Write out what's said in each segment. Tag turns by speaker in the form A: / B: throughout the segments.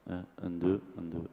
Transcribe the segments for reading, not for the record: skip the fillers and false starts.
A: Un, deux, un, deux.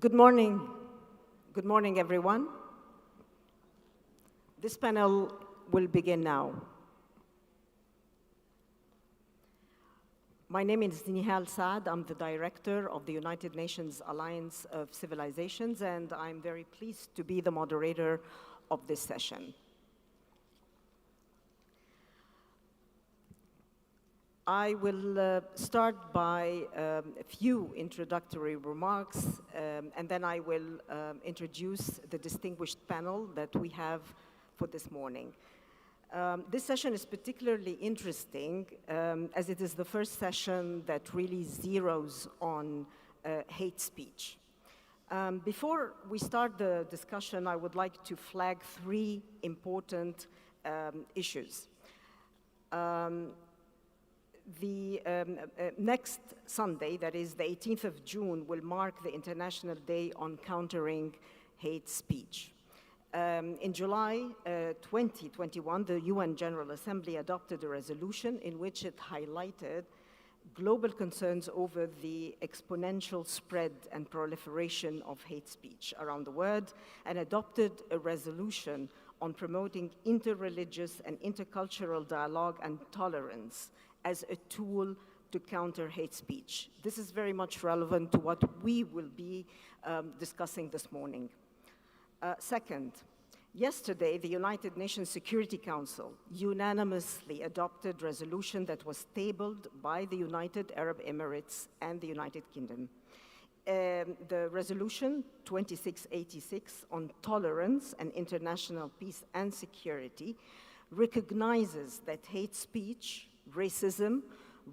A: Good morning. Good morning, everyone. This panel will begin now. My name is Nihal Saad. I'm the director of the United Nations Alliance of Civilizations, and I'm very pleased to be the moderator of this session. I will start by a few introductory remarks, and then I will introduce the distinguished panel that we have for this morning. This session is particularly interesting as it is the first session that really zeroes on hate speech. Before we start the discussion, I would like to flag three important issues. Next Sunday, that is the 18th of June, will mark the International Day on Countering Hate Speech. In July 2021, the UN General Assembly adopted a resolution in which it highlighted global concerns over the exponential spread and proliferation of hate speech around the world, and adopted a resolution on promoting interreligious and intercultural dialogue and tolerance as a tool to counter hate speech. This is very much relevant to what we will be discussing this morning. Second, yesterday, the United Nations Security Council unanimously adopted a resolution that was tabled by the United Arab Emirates and the United Kingdom. The resolution 2686 on tolerance and international peace and security recognizes that hate speech, racism,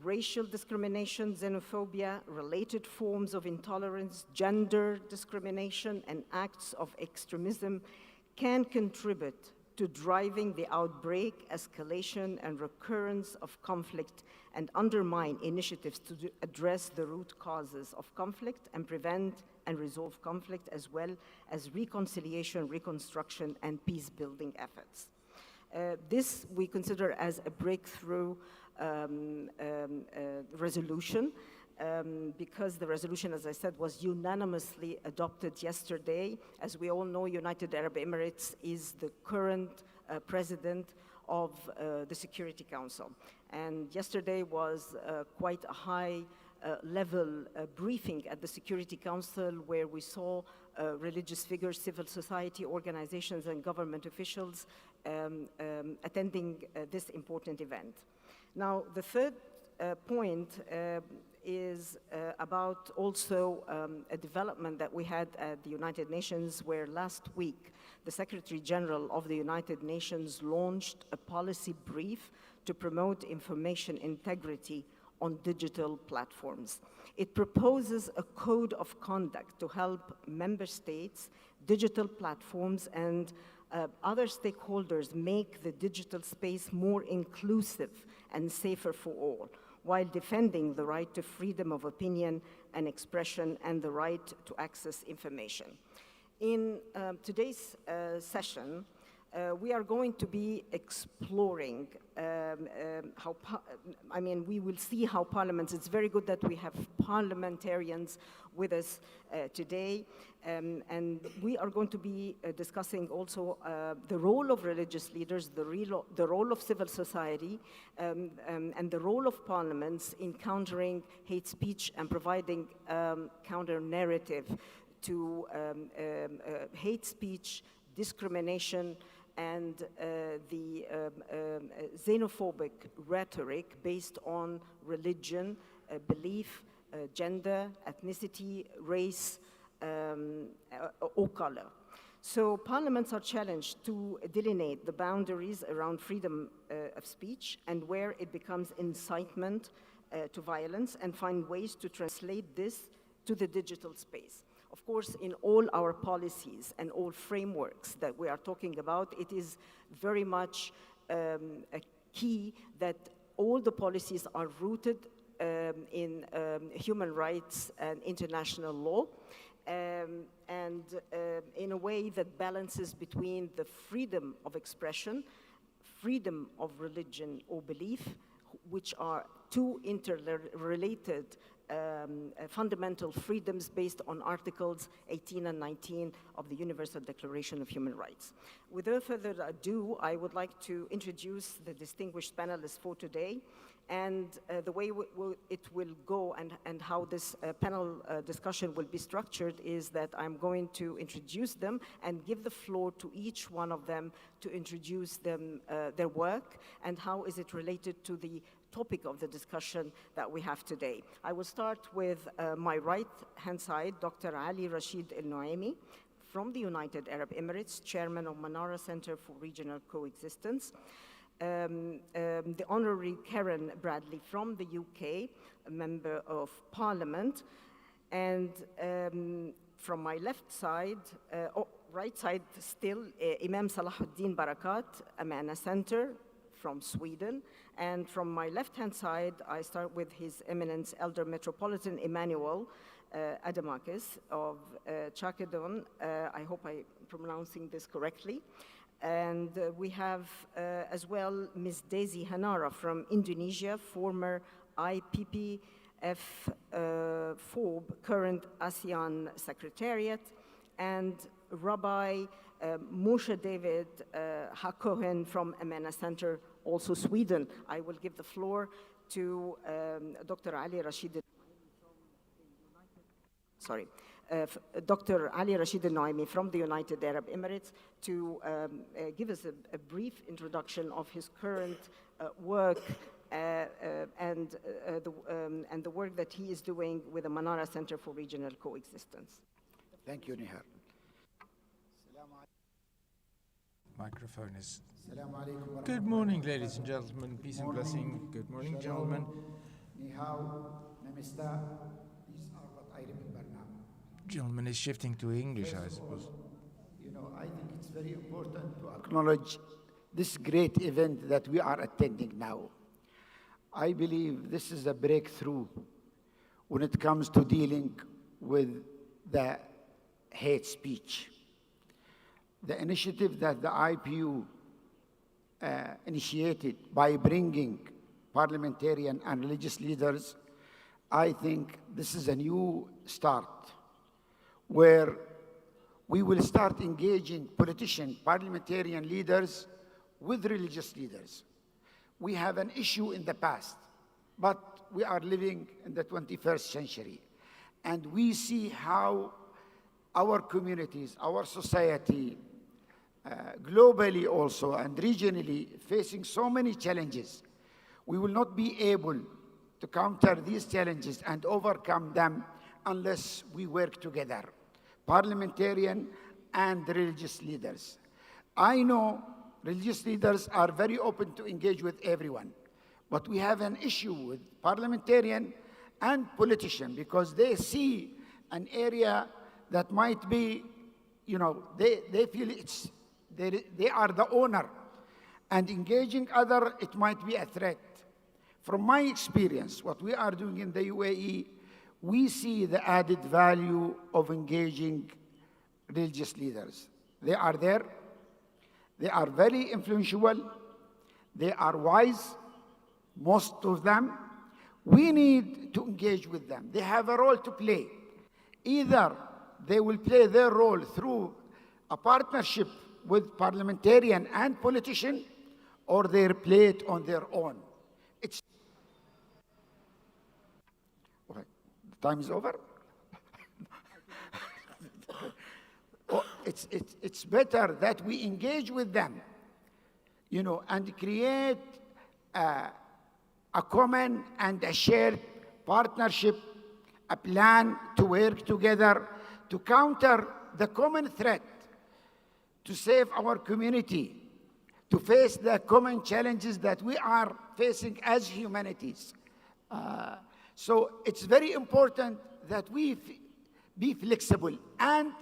A: racial discrimination, xenophobia, related forms of intolerance, gender discrimination, and acts of extremism can contribute to driving the outbreak, escalation, and recurrence of conflict and undermine initiatives to address the root causes of conflict and prevent and resolve conflict, as well as reconciliation, reconstruction, and peace-building efforts. This we consider as a breakthrough resolution because the resolution, as I said, was unanimously adopted yesterday. As we all know, United Arab Emirates is the current president of the Security Council. And yesterday was quite a high level briefing at the Security Council where we saw religious figures, civil society organizations, and government officials attending this important event. Now, the third point is about also a development that we had at the United Nations, where last week the Secretary General of the United Nations launched a policy brief to promote information integrity on digital platforms. It proposes a code of conduct to help member states, digital platforms, and other stakeholders make the digital space more inclusive and safer for all, while defending the right to freedom of opinion and expression and the right to access information. In today's session, we are going to be exploring we will see how parliaments, it's very good that we have parliamentarians with us today, and we are going to be discussing also the role of religious leaders, the role of civil society, and the role of parliaments in countering hate speech and providing counter-narrative to hate speech, discrimination, and the xenophobic rhetoric based on religion, belief, gender, ethnicity, race, or color. So parliaments are challenged to delineate the boundaries around freedom of speech and where it becomes incitement to violence, and find ways to translate this to the digital space. Of course, in all our policies and all frameworks that we are talking about, it is very much a key that all the policies are rooted in human rights and international law, and in a way that balances between the freedom of expression, freedom of religion or belief, which are two interrelated fundamental freedoms based on Articles 18 and 19 of the Universal Declaration of Human Rights. Without further ado, I would like to introduce the distinguished panelists for today, and the way it will go and how this panel discussion will be structured is that I'm going to introduce them and give the floor to each one of them to introduce them, their work and how is it related to the topic of the discussion that we have today. I will start with my right-hand side, Dr. Ali Rashid Al-Nuaimi from the United Arab Emirates, Chairman of Manara Center for Regional Coexistence. The Honorary Karen Bradley from the UK, a Member of Parliament. And from my left side, right side still, Imam Salahuddin Barakat, Amana Center from Sweden. And from my left-hand side, I start with His Eminence Elder Metropolitan Emmanuel Adamakis of Chakadon. I hope I'm pronouncing this correctly. And we have as well Ms. Daisy Hanara from Indonesia, former IPPF FOB, current ASEAN Secretariat, and Rabbi Moshe David Hakohen from Amana Center, also Sweden. I will give the floor to Dr. Ali Rashid. Sorry. Dr. Ali Rashid Al-Nuaimi from the United Arab Emirates to give us a brief introduction of his current work and the work that he is doing with the Manara Center for Regional Coexistence.
B: Thank you, Nihar.
C: Microphone is. Good morning, ladies and gentlemen. Peace and blessing. Good morning, gentlemen. Gentleman is shifting to English, I suppose.
B: You know, I think it's very important to acknowledge this great event that we are attending now. I believe this is a breakthrough when it comes to dealing with the hate speech. The initiative that the IPU initiated by bringing parliamentarian and religious leaders, I think this is a new start where we will start engaging politicians, parliamentarian leaders with religious leaders. We have an issue in the past, but we are living in the 21st century. And we see how our communities, our society, globally also and regionally facing so many challenges. We will not be able to counter these challenges and overcome them unless we work together, parliamentarian and religious leaders. I know religious leaders are very open to engage with everyone, but we have an issue with parliamentarian and politician because they see an area that might be, you know, they feel they are the owner, and engaging other, it might be a threat. From my experience, what we are doing in the UAE, we see the added value of engaging religious leaders. They are there, they are very influential, they are wise, most of them. We need to engage with them. They have a role to play. Either they will play their role through a partnership with parliamentarian and politician, or they play it on their own. It's okay. The time is over. It's better that we engage with them, you know, and create a common and a shared partnership, a plan to work together to counter the common threat, to save our community, to face the common challenges that we are facing as humanities. So it's very important that we be flexible and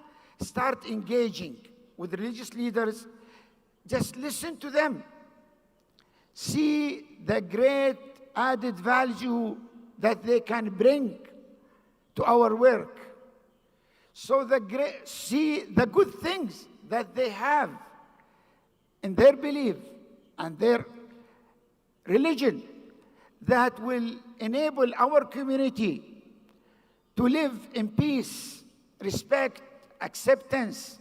B: start engaging with religious leaders. Just listen to them. See the great added value that they can bring to our work. So see the good things that they have in their belief and their religion that will enable our community to live in peace, respect, acceptance,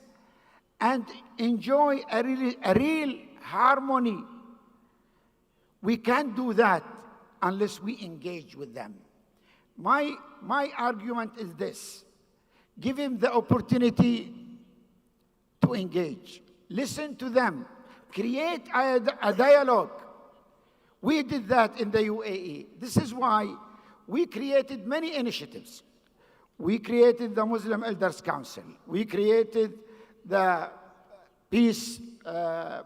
B: and enjoy a real harmony. We can't do that unless we engage with them. My argument is this: give him the opportunity to engage. Listen to them. Create a dialogue. We did that in the UAE. This is why we created many initiatives. We created the Muslim Elders Council. We created the Peace,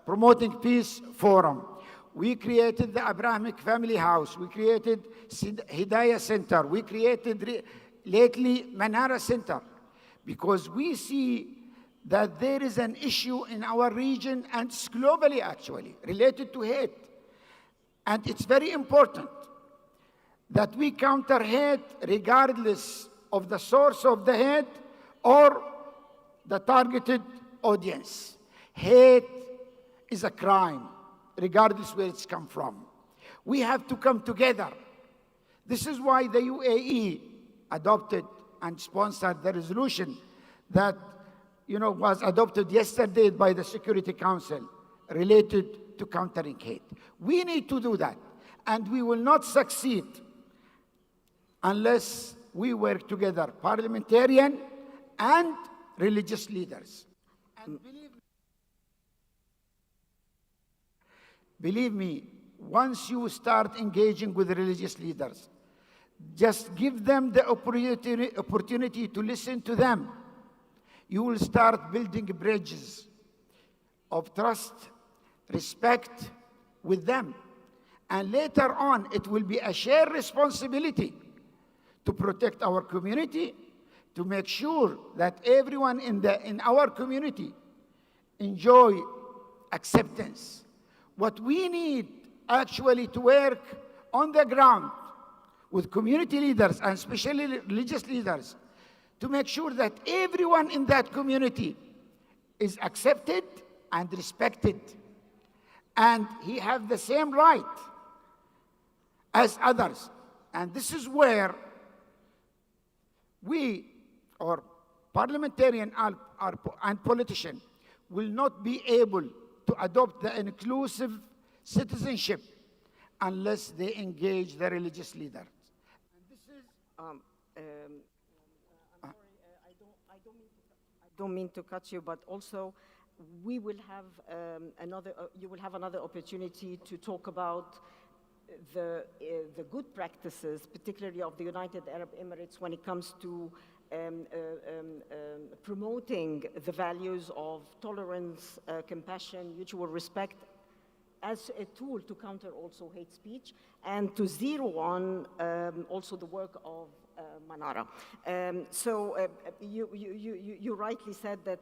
B: Promoting Peace Forum. We created the Abrahamic Family House. We created Hidayah Center. We created lately Manara Center, because we see that there is an issue in our region, and it's globally actually, related to hate. And it's very important that we counter hate regardless of the source of the hate or the targeted audience. Hate is a crime, regardless where it's come from. We have to come together. This is why the UAE adopted and sponsored the resolution that was adopted yesterday by the Security Council related to countering hate. We need to do that, and we will not succeed unless we work together, parliamentarian and religious leaders. And believe me, once you start engaging with religious leaders, just give them the opportunity to listen to them. You will start building bridges of trust, respect with them. And later on, it will be a shared responsibility to protect our community, to make sure that everyone in our community enjoy acceptance. What we need actually to work on the ground with community leaders and especially religious leaders to make sure that everyone in that community is accepted and respected, and he has the same right as others. And this is where we, or parliamentarian and politician, will not be able to adopt the inclusive citizenship unless they engage the religious leaders. And this is,
A: I'm sorry, I don't mean to cut you, but also we will have you will have another opportunity to talk about the good practices, particularly of the United Arab Emirates, when it comes to promoting the values of tolerance, compassion, mutual respect, as a tool to counter also hate speech, and to zero on also the work of Manara. You rightly said that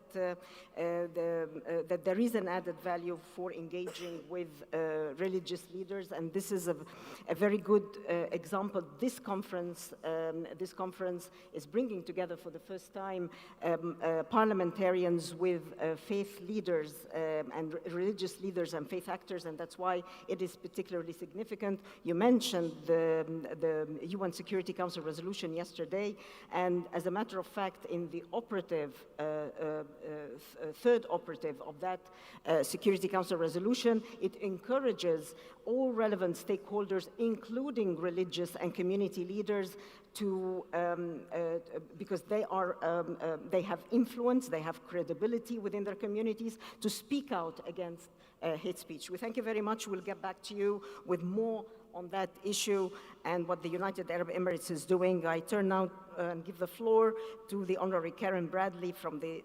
A: that there is an added value for engaging with religious leaders, and this is a very good example. This conference is bringing together for the first time parliamentarians with faith leaders and religious leaders and faith actors, and that's why it is particularly significant. You mentioned the UN Security Council resolution yesterday, and as a matter of fact, in the operative, third operative of that Security Council resolution, it encourages all relevant stakeholders, including religious and community leaders, to because they have influence, they have credibility within their communities, to speak out against hate speech. We thank you very much. We'll get back to you with more on that issue and what the United Arab Emirates is doing. I turn now and give the floor to the Honorary Karen Bradley from the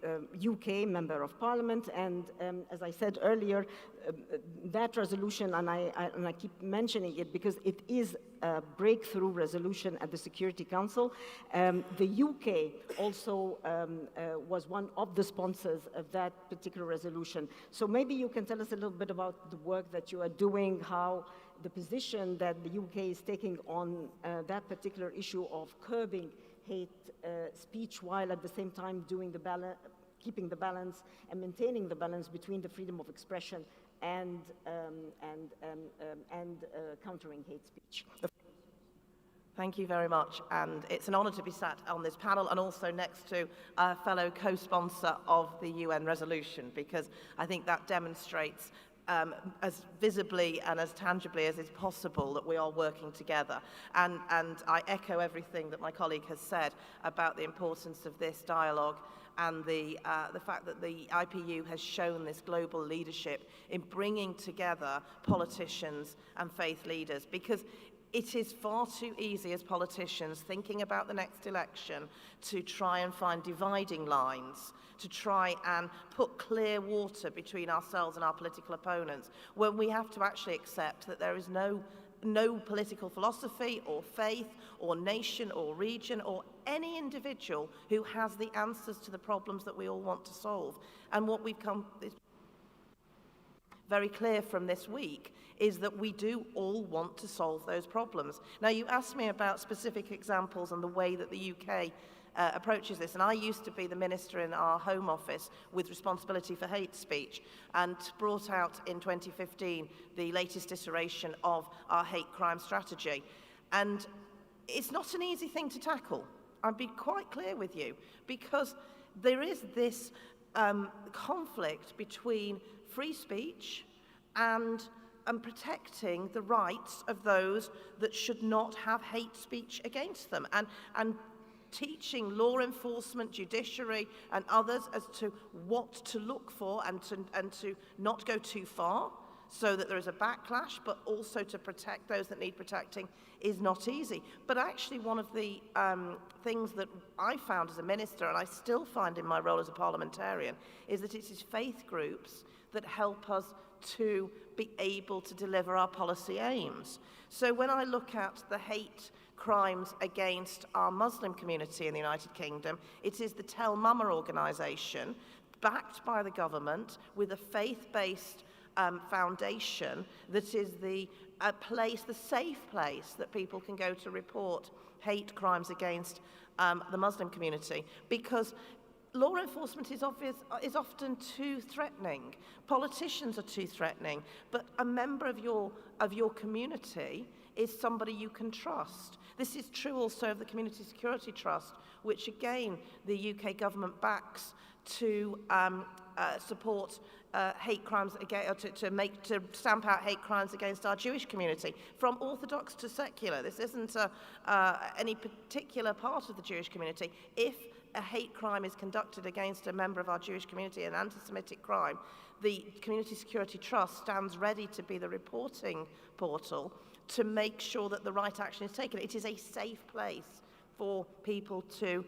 A: UK Member of Parliament. And as I said earlier, that resolution, and I keep mentioning it because it is a breakthrough resolution at the Security Council. The UK also was one of the sponsors of that particular resolution. So maybe you can tell us a little bit about the work that you are doing, how the position that the UK is taking on that particular issue of curbing hate speech, while at the same time doing keeping the balance and maintaining the balance between the freedom of expression and countering hate speech.
D: Thank you very much, and it's an honour to be sat on this panel and also next to a fellow co-sponsor of the UN resolution, because I think that demonstrates as visibly and as tangibly as is possible that we are working together. And I echo everything that my colleague has said about the importance of this dialogue and the fact that the IPU has shown this global leadership in bringing together politicians and faith leaders, because it is far too easy as politicians thinking about the next election to try and find dividing lines, to try and put clear water between ourselves and our political opponents, when we have to actually accept that there is no political philosophy or faith or nation or region or any individual who has the answers to the problems that we all want to solve. And what we've come is very clear from this week is that we do all want to solve those problems. Now, you asked me about specific examples and the way that the UK approaches this, and I used to be the minister in our Home Office with responsibility for hate speech, and brought out in 2015 the latest iteration of our hate crime strategy. And it's not an easy thing to tackle, I'll be quite clear with you, because there is this conflict between free speech and protecting the rights of those that should not have hate speech against them, and teaching law enforcement, judiciary and others as to what to look for and to not go too far so that there is a backlash, but also to protect those that need protecting is not easy. But actually one of the things that I found as a minister, and I still find in my role as a parliamentarian, is that it is faith groups that help us to be able to deliver our policy aims. So when I look at the hate crimes against our Muslim community in the United Kingdom, it is the Tell Mama organisation, backed by the government, with a faith-based foundation that is the safe place that people can go to report hate crimes against the Muslim community, because law enforcement is often too threatening. Politicians are too threatening, but a member of your community is somebody you can trust. This is true also of the Community Security Trust, which again the UK government backs to support hate crimes to stamp out hate crimes against our Jewish community, from Orthodox to secular. This isn't any particular part of the Jewish community. If a hate crime is conducted against a member of our Jewish community, an anti-Semitic crime, the Community Security Trust stands ready to be the reporting portal to make sure that the right action is taken. It is a safe place for people to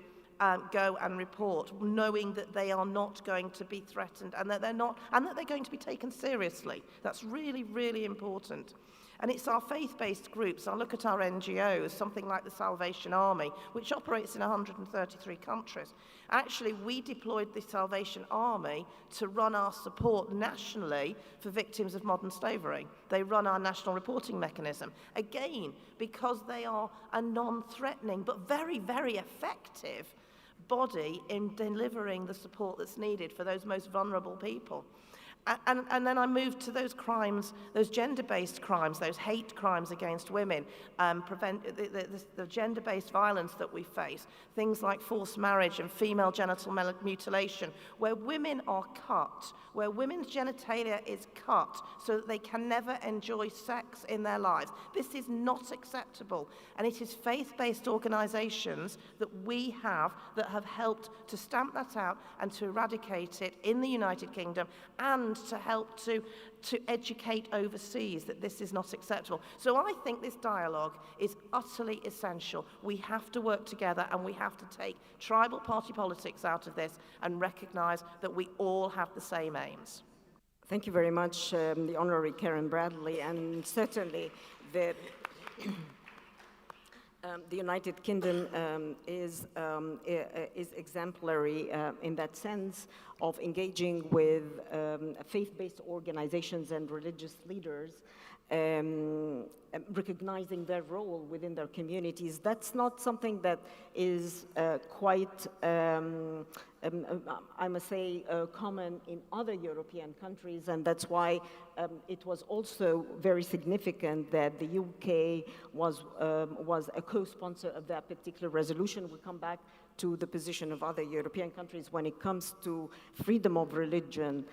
D: go and report, knowing that they are not going to be threatened and that they're going to be taken seriously. That's really, really important. And it's our faith-based groups. I look at our NGOs, something like the Salvation Army, which operates in 133 countries. Actually, we deployed the Salvation Army to run our support nationally for victims of modern slavery. They run our national reporting mechanism. Again, because they are a non-threatening but very, very effective body in delivering the support that's needed for those most vulnerable people. And then I moved to those crimes, those gender-based crimes, those hate crimes against women, the gender-based violence that we face, things like forced marriage and female genital mutilation, where women are cut, where women's genitalia is cut so that they can never enjoy sex in their lives. This is not acceptable, and it is faith-based organisations that we have that have helped to stamp that out and to eradicate it in the United Kingdom, and to help to educate overseas that this is not acceptable. So I think this dialogue is utterly essential. We have to work together, and we have to take tribal party politics out of this and recognise that we all have the same aims.
A: Thank you very much, the Honorary Karen Bradley, and certainly the United Kingdom is exemplary in that sense of engaging with faith-based organizations and religious leaders recognizing their role within their communities. That's not something that is quite, I must say, common in other European countries, and that's why it was also very significant that the UK was a co-sponsor of that particular resolution. We'll come back to the position of other European countries when it comes to freedom of religion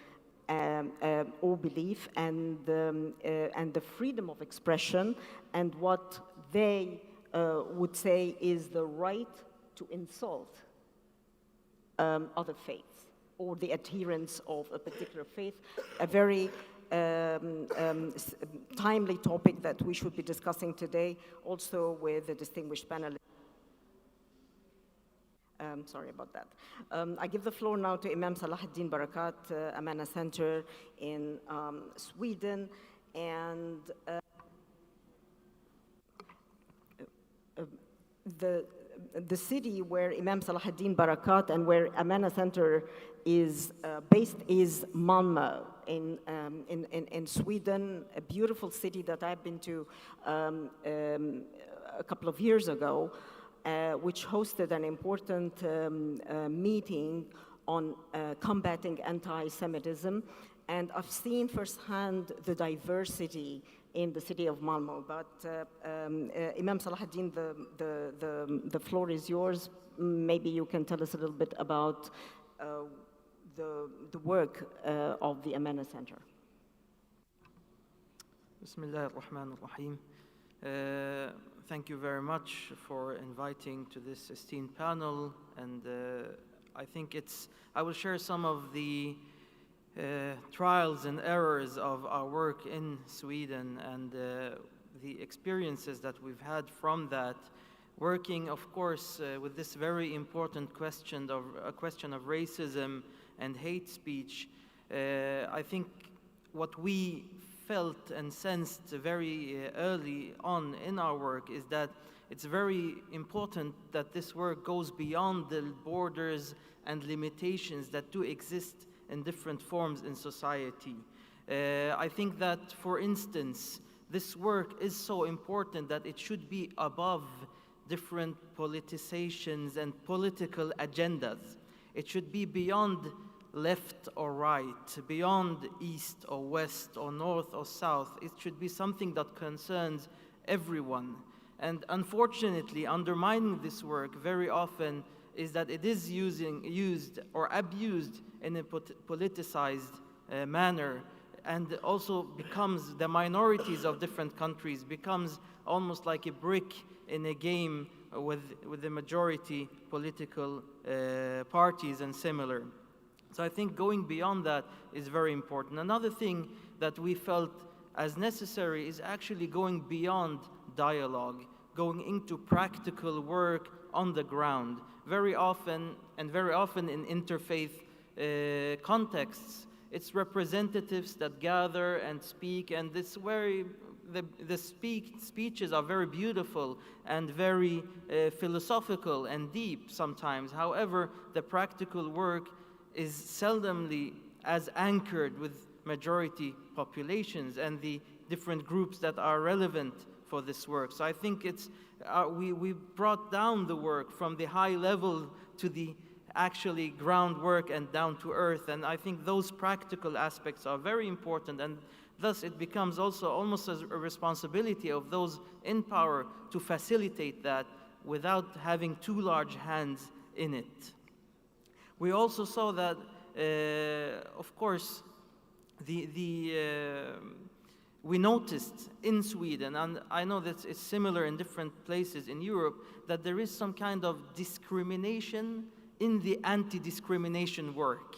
A: or belief, and the freedom of expression, and what they would say is the right to insult other faiths or the adherents of a particular faith. A very timely topic that we should be discussing today, also with the distinguished panelists. Sorry about that. I give the floor now to Imam Salah ad-Din Barakat, Amana Center in Sweden, and the city where Imam Salah ad-Din Barakat and where Amana Center is based is Malmö in Sweden, a beautiful city that I've been to a couple of years ago. Which hosted an important meeting on combating anti-Semitism. And I've seen firsthand the diversity in the city of Malmö. But Imam Salah ad-Din, the floor is yours. Maybe you can tell us a little bit about the work of the Amana Center.
E: Bismillah ar-Rahman ar-Rahim. Thank you very much for inviting to this esteemed panel, and I think I will share some of the trials and errors of our work in Sweden and the experiences that we've had from that, working, of course, with this very important question of racism and hate speech. I think what we felt and sensed very early on in our work is that it's very important that this work goes beyond the borders and limitations that do exist in different forms in society. I think that, for instance, this work is so important that it should be above different politicizations and political agendas. It should be beyond left or right, beyond east or west or north or south. It should be something that concerns everyone. And unfortunately, undermining this work very often is that it is used or abused in a politicized manner, and also becomes, the minorities of different countries becomes almost like a brick in a game with the majority political parties and similar. So I think going beyond that is very important. Another thing that we felt as necessary is actually going beyond dialogue, going into practical work on the ground. Very often in interfaith contexts, it's representatives that gather and speak, and the speeches are very beautiful and very philosophical and deep sometimes. However, the practical work is seldomly as anchored with majority populations and the different groups that are relevant for this work. So I think we brought down the work from the high level to the actually groundwork and down to earth, and I think those practical aspects are very important, and thus it becomes also almost as a responsibility of those in power to facilitate that without having too large hands in it. We also saw that, of course, we noticed in Sweden, and I know that it's similar in different places in Europe, that there is some kind of discrimination in the anti-discrimination work.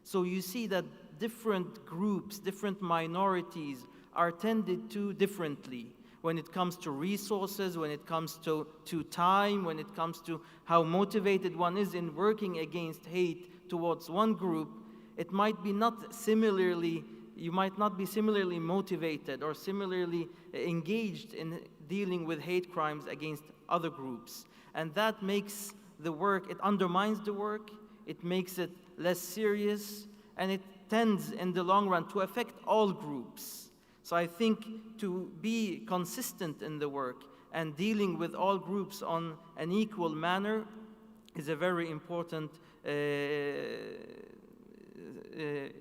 E: So you see that different groups, different minorities are tended to differently when it comes to resources, when it comes to time, when it comes to how motivated one is in working against hate towards one group. It might be not similarly, you might not be similarly motivated or similarly engaged in dealing with hate crimes against other groups. And that makes the work, it undermines the work, it makes it less serious, and it tends in the long run to affect all groups. So I think to be consistent in the work and dealing with all groups on an equal manner is a very important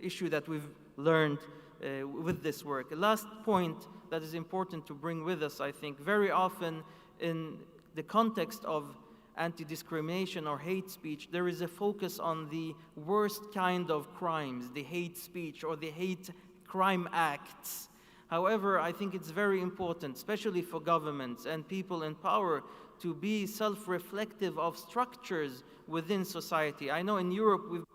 E: issue that we've learned with this work. A last point that is important to bring with us, I think, very often in the context of anti-discrimination or hate speech, there is a focus on the worst kind of crimes, the hate speech or the hate crime acts. However, I think it's very important, especially for governments and people in power, to be self-reflective of structures within society. I know in Europe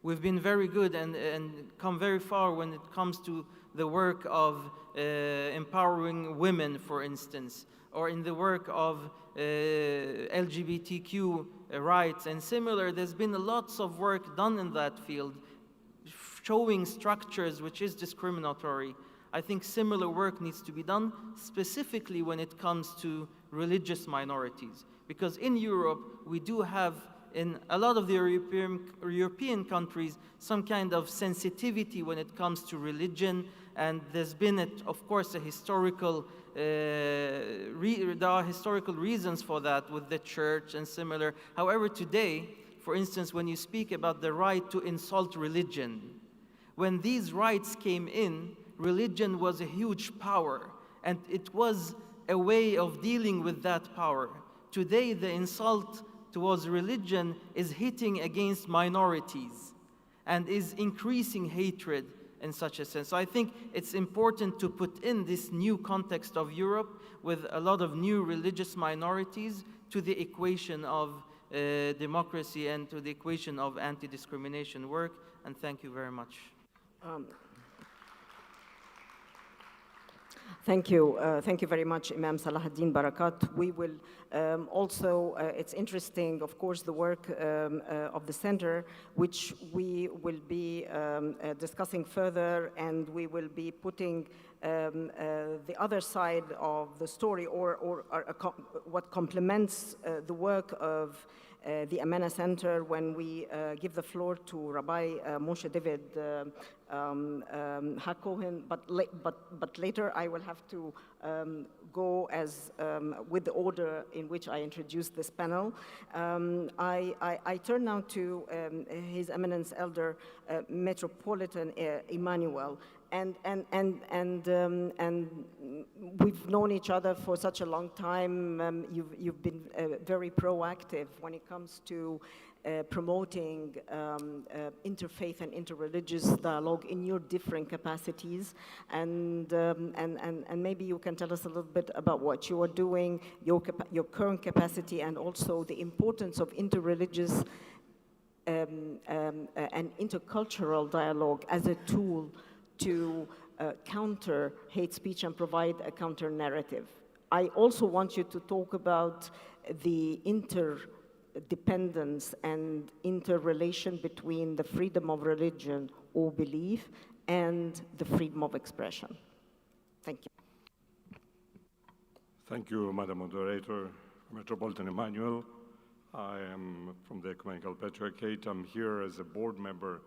E: we've been very good and come very far when it comes to the work of empowering women, for instance, or in the work of LGBTQ rights and similar. There's been lots of work done in that field, showing structures which is discriminatory. I think similar work needs to be done, specifically when it comes to religious minorities. Because in Europe, we do have, in a lot of the European countries, some kind of sensitivity when it comes to religion, and there's been, of course, a historical, there are historical reasons for that with the church and similar. However, today, for instance, when you speak about the right to insult religion, when these rights came in, religion was a huge power, and it was a way of dealing with that power. Today, the insult towards religion is hitting against minorities and is increasing hatred in such a sense. So I think it's important to put in this new context of Europe with a lot of new religious minorities to the equation of democracy and to the equation of anti-discrimination work. And thank you very much.
A: Thank you. Thank you very much, Imam Salahuddin Barakat. We will also, it's interesting, of course, the work of the center, which we will be discussing further, and we will be putting the other side of the story, or what complements the work of the Amana Center when we give the floor to Rabbi Moshe David HaKohen, but later I will have to go as with the order in which I introduced this panel. I turn now to His Eminence Elder Metropolitan Emmanuel. And we've known each other for such a long time. You've been very proactive when it comes to promoting interfaith and interreligious dialogue in your different capacities. And maybe you can tell us a little bit about what you are doing, your current capacity, and also the importance of interreligious and intercultural dialogue as a tool to counter hate speech and provide a counter narrative. I also want you to talk about the interdependence and interrelation between the freedom of religion or belief and the freedom of expression. Thank you.
F: Thank you, Madam Moderator. Metropolitan Emmanuel. I am from the Ecumenical Patriarchate. I'm here as a board member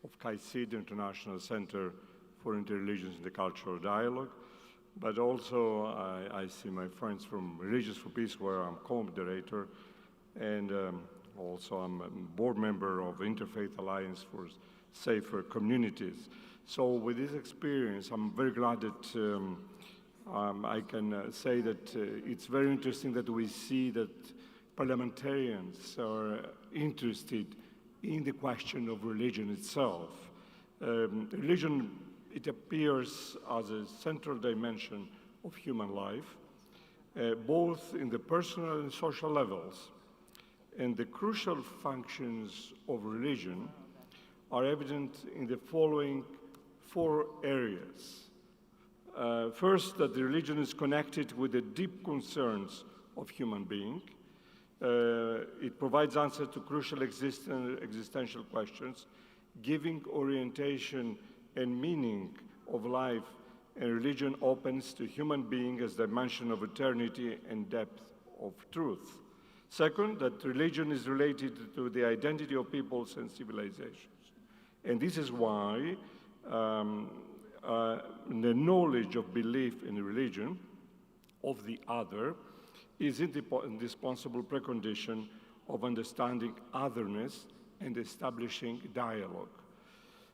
F: of CAICID, International Center for Interreligions and the Cultural Dialogue, but also I see my friends from Religious for Peace, where I'm co-moderator, and also I'm a board member of Interfaith Alliance for Safer Communities. So with this experience, I'm very glad that I can say that it's very interesting that we see that parliamentarians are interested in the question of religion itself. Religion, it appears as a central dimension of human life, both in the personal and social levels. And the crucial functions of religion are evident in the following 4 areas. First, that the religion is connected with the deep concerns of human beings. It provides answers to crucial existential questions, giving orientation and meaning of life, and religion opens to human being as dimension of eternity and depth of truth. Second, that religion is related to the identity of peoples and civilizations. And this is why the knowledge of belief in religion of the other is indispensable precondition of understanding otherness and establishing dialogue.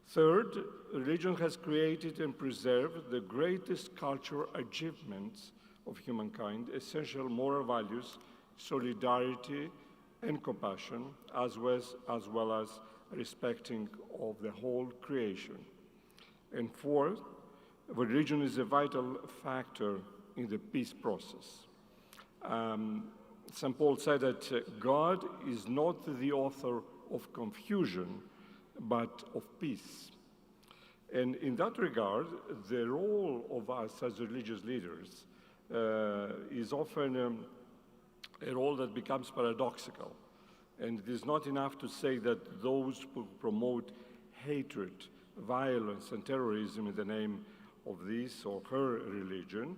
F: Third, religion has created and preserved the greatest cultural achievements of humankind, essential moral values, solidarity and compassion, as well as respecting of the whole creation. And fourth, religion is a vital factor in the peace process. St. Paul said that God is not the author of confusion, but of peace. And in that regard, the role of us as religious leaders is often a role that becomes paradoxical. And it is not enough to say that those who promote hatred, violence, and terrorism in the name of this or her religion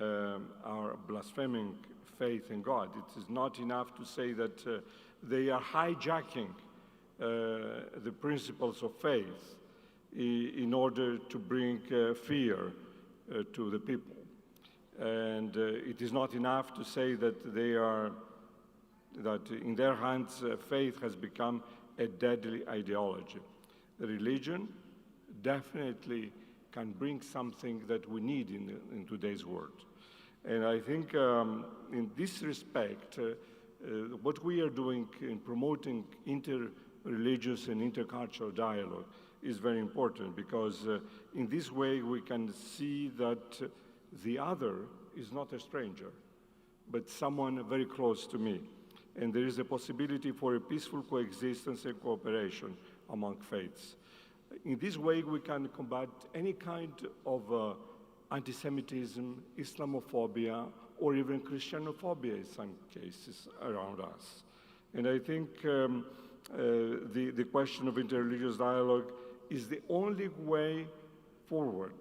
F: are blaspheming faith in God. It is not enough to say that they are hijacking the principles of faith in order to bring fear to the people. And it is not enough to say that that in their hands faith has become a deadly ideology. Religion definitely can bring something that we need in today's world. And I think in this respect, what we are doing in promoting interreligious and intercultural dialogue is very important, because in this way we can see that the other is not a stranger, but someone very close to me. And there is a possibility for a peaceful coexistence and cooperation among faiths. In this way, we can combat any kind of anti-Semitism, Islamophobia, or even Christianophobia in some cases around us. And I think the question of interreligious dialogue is the only way forward,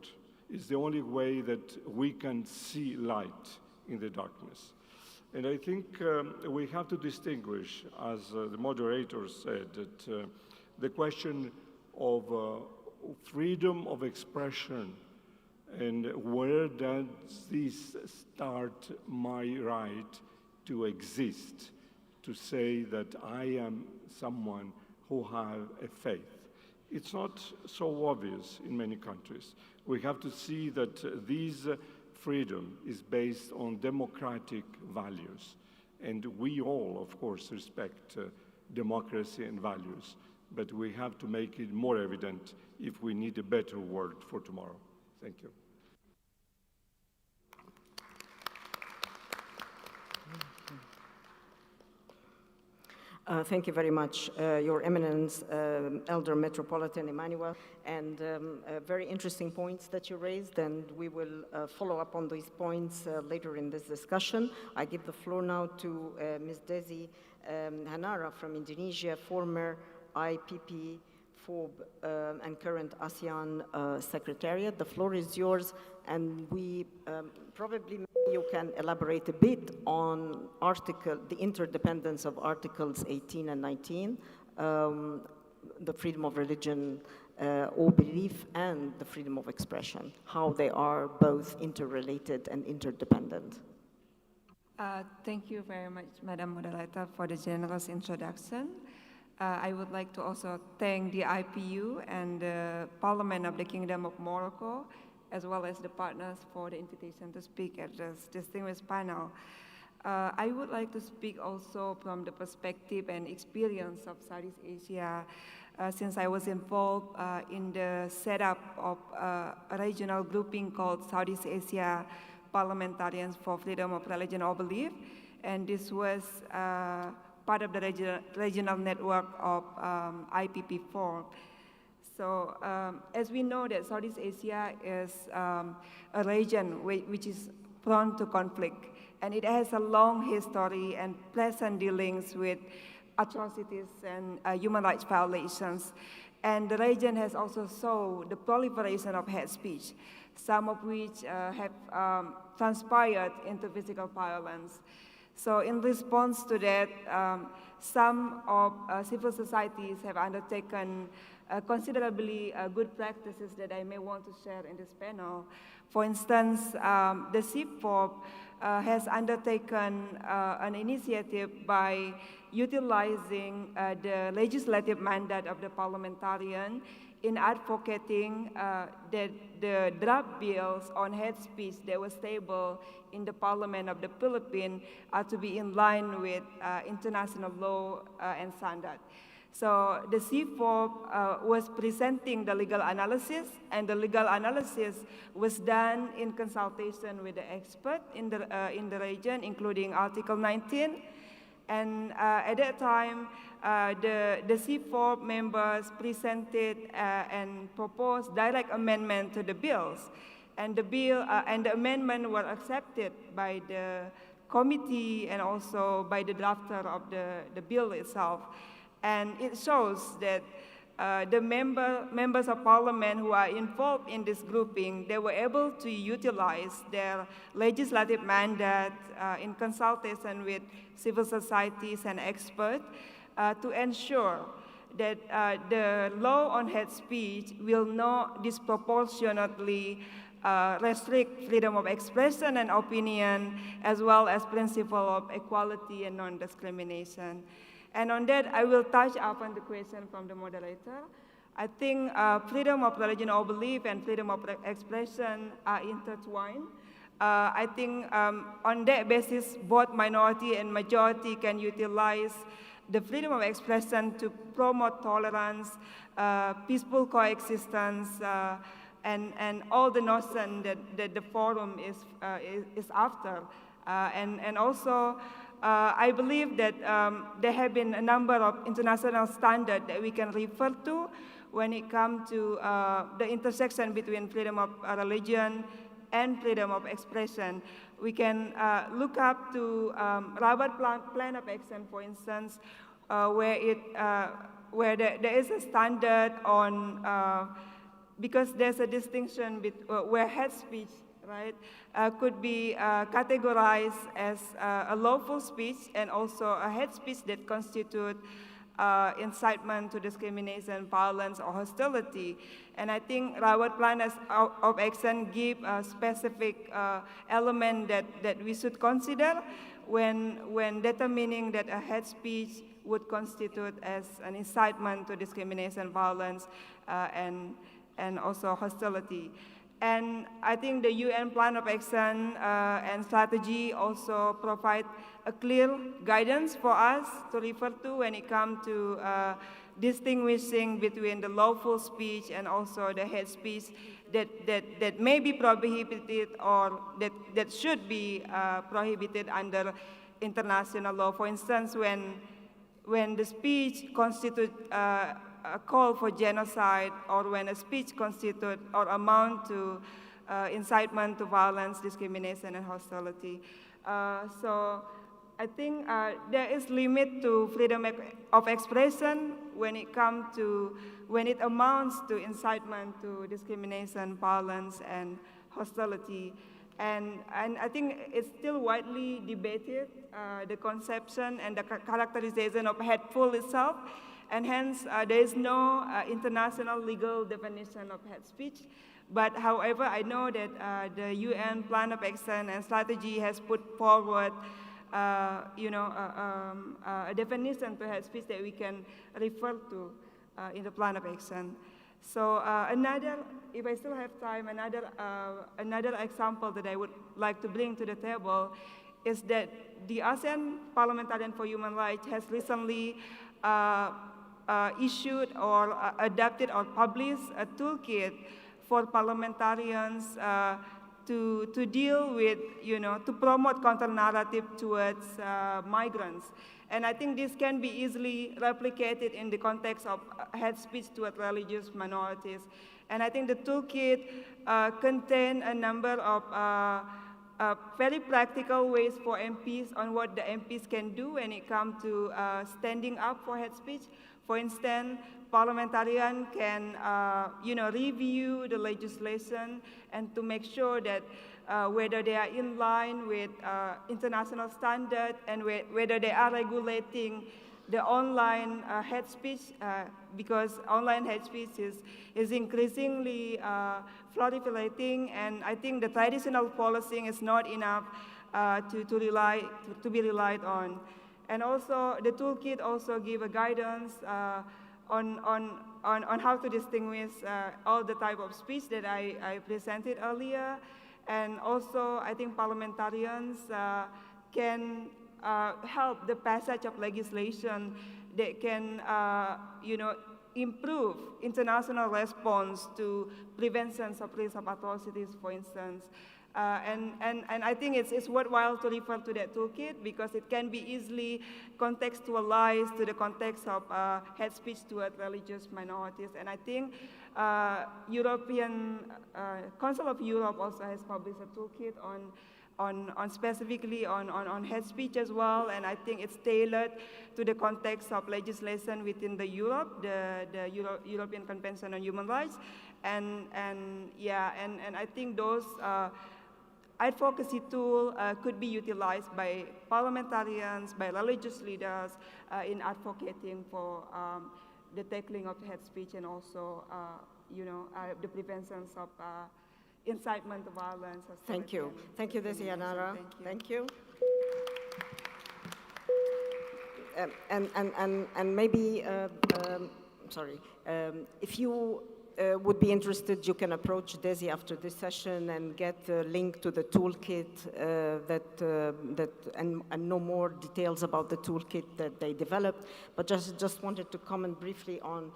F: is the only way that we can see light in the darkness. And I think we have to distinguish, as the moderator said, that the question of freedom of expression and where does this start my right to exist, to say that I am someone who has a faith. It's not so obvious in many countries. We have to see that this freedom is based on democratic values. And we all, of course, respect democracy and values, but we have to make it more evident if we need a better world for tomorrow. Thank you.
A: Thank you very much, Your Eminence, Elder Metropolitan Emmanuel, and very interesting points that you raised, and we will follow up on these points later in this discussion. I give the floor now to Ms. Desi Hanara from Indonesia, former IPP, FOB, and current ASEAN Secretariat. The floor is yours, and we probably you can elaborate a bit on the interdependence of Articles 18 and 19, the freedom of religion or belief, and the freedom of expression, how they are both interrelated and interdependent.
G: Thank you very much, Madam Moderator, for the generous introduction. I would like to also thank the IPU and the Parliament of the Kingdom of Morocco, as well as the partners for the invitation to speak at this distinguished panel. I would like to speak also from the perspective and experience of Southeast Asia, since I was involved in the setup of a regional grouping called Southeast Asia Parliamentarians for Freedom of Religion or Belief, and this was part of the regional network of IPP4. So as we know that Southeast Asia is a region which is prone to conflict, and it has a long history and pleasant dealings with atrocities and human rights violations. And the region has also saw the proliferation of hate speech, some of which have transpired into physical violence. So in response to that, some of civil societies have undertaken considerably good practices that I may want to share in this panel. For instance, the CIFOP has undertaken an initiative by utilizing the legislative mandate of the parliamentarian in advocating that the draft bills on hate speech that was tabled in the Parliament of the Philippines are to be in line with international law and standard. So the CIFOP was presenting the legal analysis, and the legal analysis was done in consultation with the expert in the region, including Article 19. And at that time, the CIFOP members presented and proposed direct amendment to the bills. And the bill and the amendment were accepted by the committee and also by the drafter of the bill itself. And it shows that the members of parliament who are involved in this grouping, they were able to utilize their legislative mandate in consultation with civil societies and experts to ensure that the law on hate speech will not disproportionately restrict freedom of expression and opinion, as well as principle of equality and non-discrimination. And on that, I will touch upon the question from the moderator. I think freedom of religion or belief and freedom of expression are intertwined. I think on that basis, both minority and majority can utilize the freedom of expression to promote tolerance, peaceful coexistence, and all the notion that the forum is after. And also, I believe that there have been a number of international standards that we can refer to when it comes to the intersection between freedom of religion and freedom of expression. We can look up to Rabat Plan of Action, for instance, where there is a standard on, because there's a distinction where hate speech, right, could be categorized as a lawful speech and also a hate speech that constitute incitement to discrimination, violence, or hostility. And I think Rabat Plan of Action give a specific element that we should consider when determining that a hate speech would constitute as an incitement to discrimination, violence, and also hostility. And I think the UN Plan of Action and Strategy also provide a clear guidance for us to refer to when it comes to distinguishing between the lawful speech and also the hate speech that may be prohibited or that should be prohibited under international law. For instance, when the speech constitutes a call for genocide, or when a speech constitute or amount to incitement to violence, discrimination, and hostility. So I think there is limit to freedom of expression when it amounts to incitement to discrimination, violence, and hostility. And I think it's still widely debated, the conception and the characterization of hateful itself. And hence, there is no international legal definition of hate speech. But however, I know that the UN Plan of Action and Strategy has put forward a definition to hate speech that we can refer to in the Plan of Action. So if I still have time, another example that I would like to bring to the table is that the ASEAN Parliamentarian for Human Rights has recently issued or adapted or published a toolkit for parliamentarians to deal with, to promote counter-narrative towards migrants. And I think this can be easily replicated in the context of hate speech toward religious minorities. And I think the toolkit contains a number of very practical ways for MPs on what the MPs can do when it comes to standing up for hate speech. For instance, parliamentarians can, review the legislation and to make sure that whether they are in line with international standards and whether they are regulating the online hate speech because online hate speech is increasingly proliferating, and I think the traditional policing is not enough to be relied on. And also, the toolkit also give a guidance on how to distinguish all the type of speech that I presented earlier. And also, I think parliamentarians can help the passage of legislation that can, improve international response to prevention of risk of atrocities, for instance. And I think it's worthwhile to refer to that toolkit because it can be easily contextualized to the context of hate speech toward religious minorities. And I think European Council of Europe also has published a toolkit on specifically on hate speech as well, and I think it's tailored to the context of legislation within the European Convention on Human Rights, and I think those advocacy tool could be utilized by parliamentarians, by religious leaders in advocating for the tackling of hate speech and also the prevention of incitement to violence.
A: Thank you. Thank you, Desi Yanara. Thank you. And maybe, sorry, if you would be interested, you can approach Desi after this session and get the link to the toolkit and know more details about the toolkit that they developed. But just wanted to comment briefly on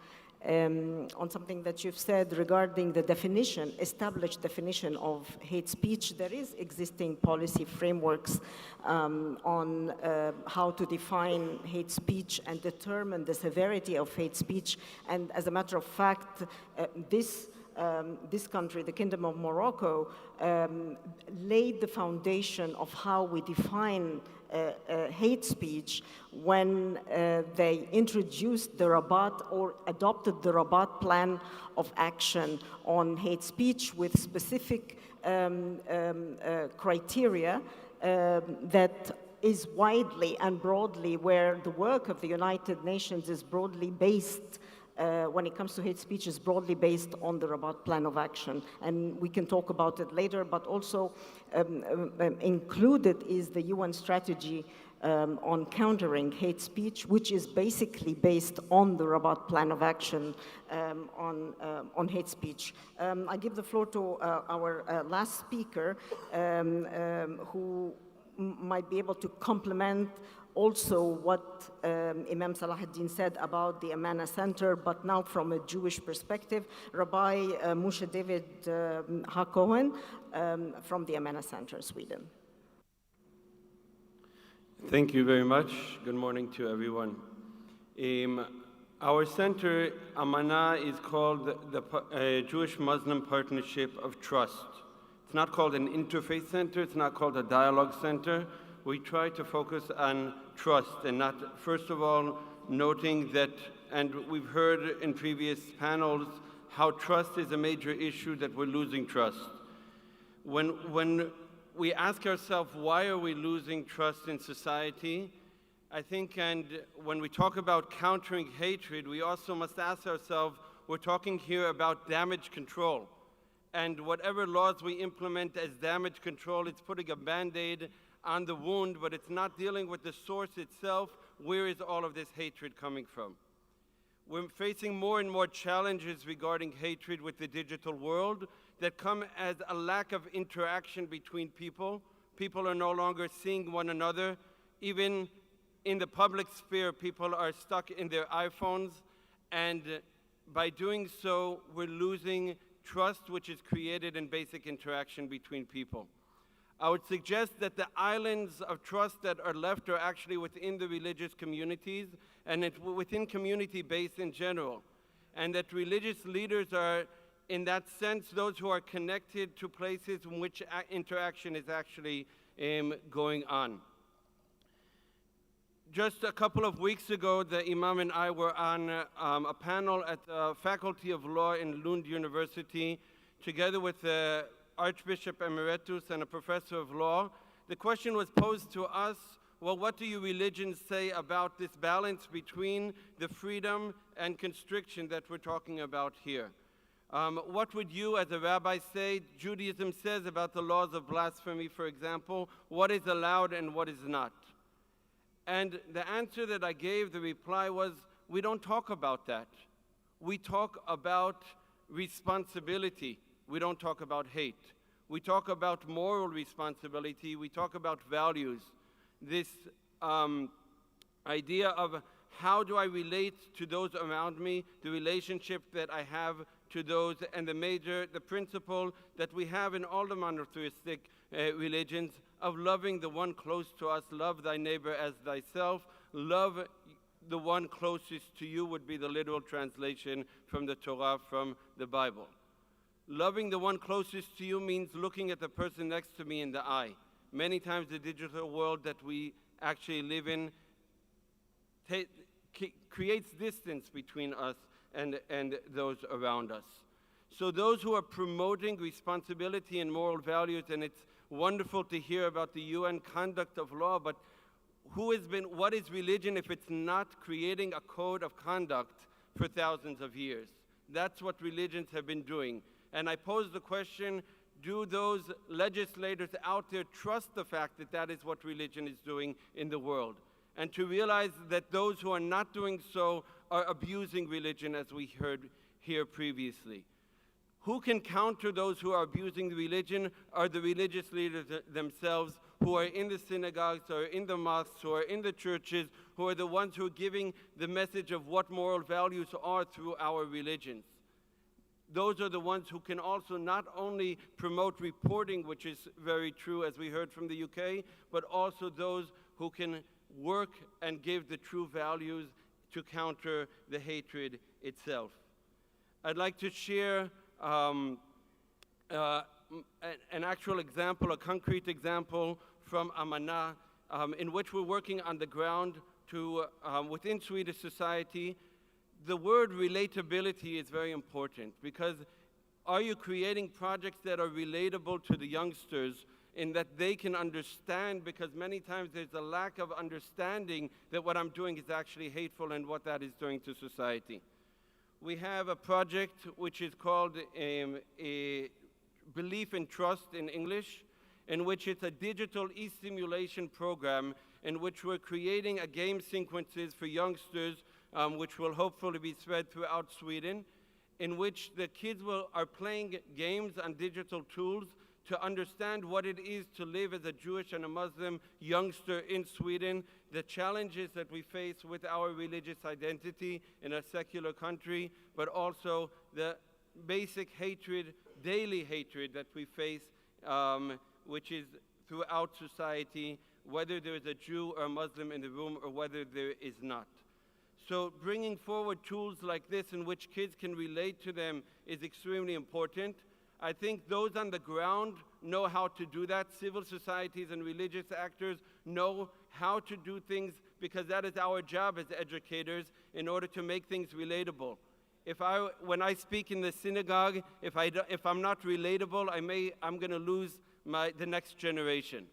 A: something that you've said regarding the definition, established definition of hate speech. There is existing policy frameworks on how to define hate speech and determine the severity of hate speech. And as a matter of fact, this country, the Kingdom of Morocco, laid the foundation of how we define hate speech when they introduced the Rabat or adopted the Rabat plan of action on hate speech with specific criteria that is widely and broadly, where the work of the United Nations is broadly based when it comes to hate speech, is broadly based on the Rabat Plan of Action. And we can talk about it later, but also included is the UN strategy on countering hate speech, which is basically based on the Rabat Plan of Action on hate speech. I give the floor to our last speaker, who might be able to complement also what Imam Salahuddin said about the Amana Center, but now from a Jewish perspective, Rabbi Moshe David HaKohen from the Amana Center, Sweden.
H: Thank you very much. Good morning to everyone. Our center, Amana, is called the Jewish Muslim Partnership of Trust. It's not called an interfaith center, it's not called a dialogue center. We try to focus on trust and not, first of all, noting that, and we've heard in previous panels, how trust is a major issue, that we're losing trust. When we ask ourselves, why are we losing trust in society? I think, and when we talk about countering hatred, we also must ask ourselves, we're talking here about damage control. And whatever laws we implement as damage control, it's putting a Band-Aid on the wound, but it's not dealing with the source itself. Where is all of this hatred coming from? We're facing more and more challenges regarding hatred with the digital world that come as a lack of interaction between people. People are no longer seeing one another. Even in the public sphere, people are stuck in their iPhones, and by doing so, we're losing trust, which is created in basic interaction between people. I would suggest that the islands of trust that are left are actually within the religious communities and within community base in general. And that religious leaders are, in that sense, those who are connected to places in which interaction is actually going on. Just a couple of weeks ago, the Imam and I were on a panel at the Faculty of Law in Lund University, together with the Archbishop Emeritus and a professor of law. The question was posed to us, well, what do you religions say about this balance between the freedom and constriction that we're talking about here. What would you as a rabbi say Judaism says about the laws of blasphemy, for example? What is allowed and what is not? And the answer that I gave, the reply was, we don't talk about that. We talk about responsibility. We don't talk about hate. We talk about moral responsibility. We talk about values. This idea of how do I relate to those around me, the relationship that I have to those, and the principle that we have in all the monotheistic religions of loving the one close to us, love thy neighbor as thyself, love the one closest to you would be the literal translation from the Torah, from the Bible. Loving the one closest to you means looking at the person next to me in the eye. Many times the digital world that we actually live in creates distance between us and those around us. So those who are promoting responsibility and moral values, and it's wonderful to hear about the UN conduct of law, but what is religion if it's not creating a code of conduct for thousands of years? That's what religions have been doing. And I pose the question, do those legislators out there trust the fact that that is what religion is doing in the world? And to realize that those who are not doing so are abusing religion, as we heard here previously. Who can counter those who are abusing religion are the religious leaders themselves, who are in the synagogues, who are in the mosques, who are in the churches, who are the ones who are giving the message of what moral values are through our religions. Those are the ones who can also not only promote reporting, which is very true as we heard from the UK, but also those who can work and give the true values to counter the hatred itself. I'd like to share an actual example, a concrete example from Amana, in which we're working on the ground to, within Swedish society. The word relatability is very important, because are you creating projects that are relatable to the youngsters in that they can understand, because many times there's a lack of understanding that what I'm doing is actually hateful and what that is doing to society. We have a project which is called a Belief and Trust in English, in which it's a digital e-simulation program in which we're creating a game sequences for youngsters, which will hopefully be spread throughout Sweden, in which the kids are playing games on digital tools to understand what it is to live as a Jewish and a Muslim youngster in Sweden, the challenges that we face with our religious identity in a secular country, but also the basic hatred, daily hatred that we face, which is throughout society, whether there is a Jew or a Muslim in the room or whether there is not. So bringing forward tools like this in which kids can relate to them is extremely important. I think those on the ground know how to do that. Civil societies and religious actors know how to do things, because that is our job as educators in order to make things relatable. When I speak in the synagogue, if I'm not relatable, I'm going to lose the next generation.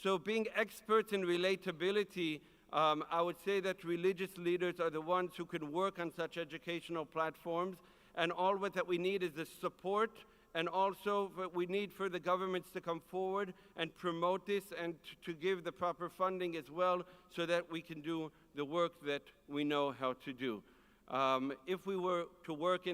H: So being experts in relatability, I would say that religious leaders are the ones who can work on such educational platforms, and all that we need is the support, and also we need for the governments to come forward and promote this and to give the proper funding as well, so that we can do the work that we know how to do. If we were to work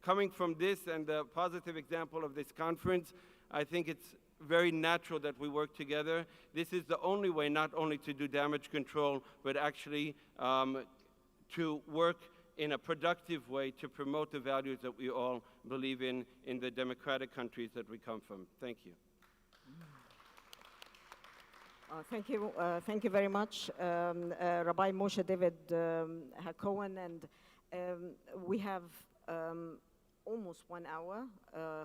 H: coming from this and the positive example of this conference, I think it's very natural that we work together. This is the only way not only to do damage control, but actually to work in a productive way to promote the values that we all believe in the democratic countries that we come from. Thank you.
A: Thank you very much, Rabbi Moshe David Cohen, and we have almost 1 hour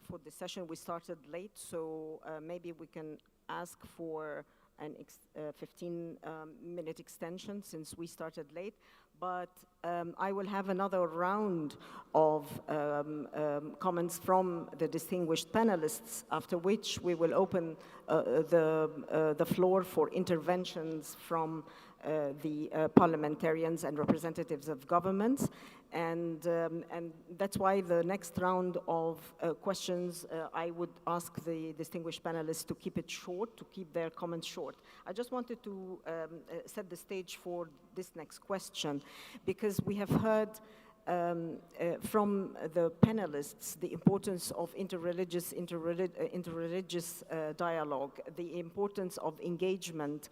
A: for the session. We started late, so maybe we can ask for an 15-minute extension since we started late. But I will have another round of comments from the distinguished panelists, after which we will open the floor for interventions from the parliamentarians and representatives of governments. And that's why the next round of questions, I would ask the distinguished panelists to keep it short, to keep their comments short. I just wanted to set the stage for this next question, because we have heard from the panelists the importance of interreligious dialogue, the importance of engagement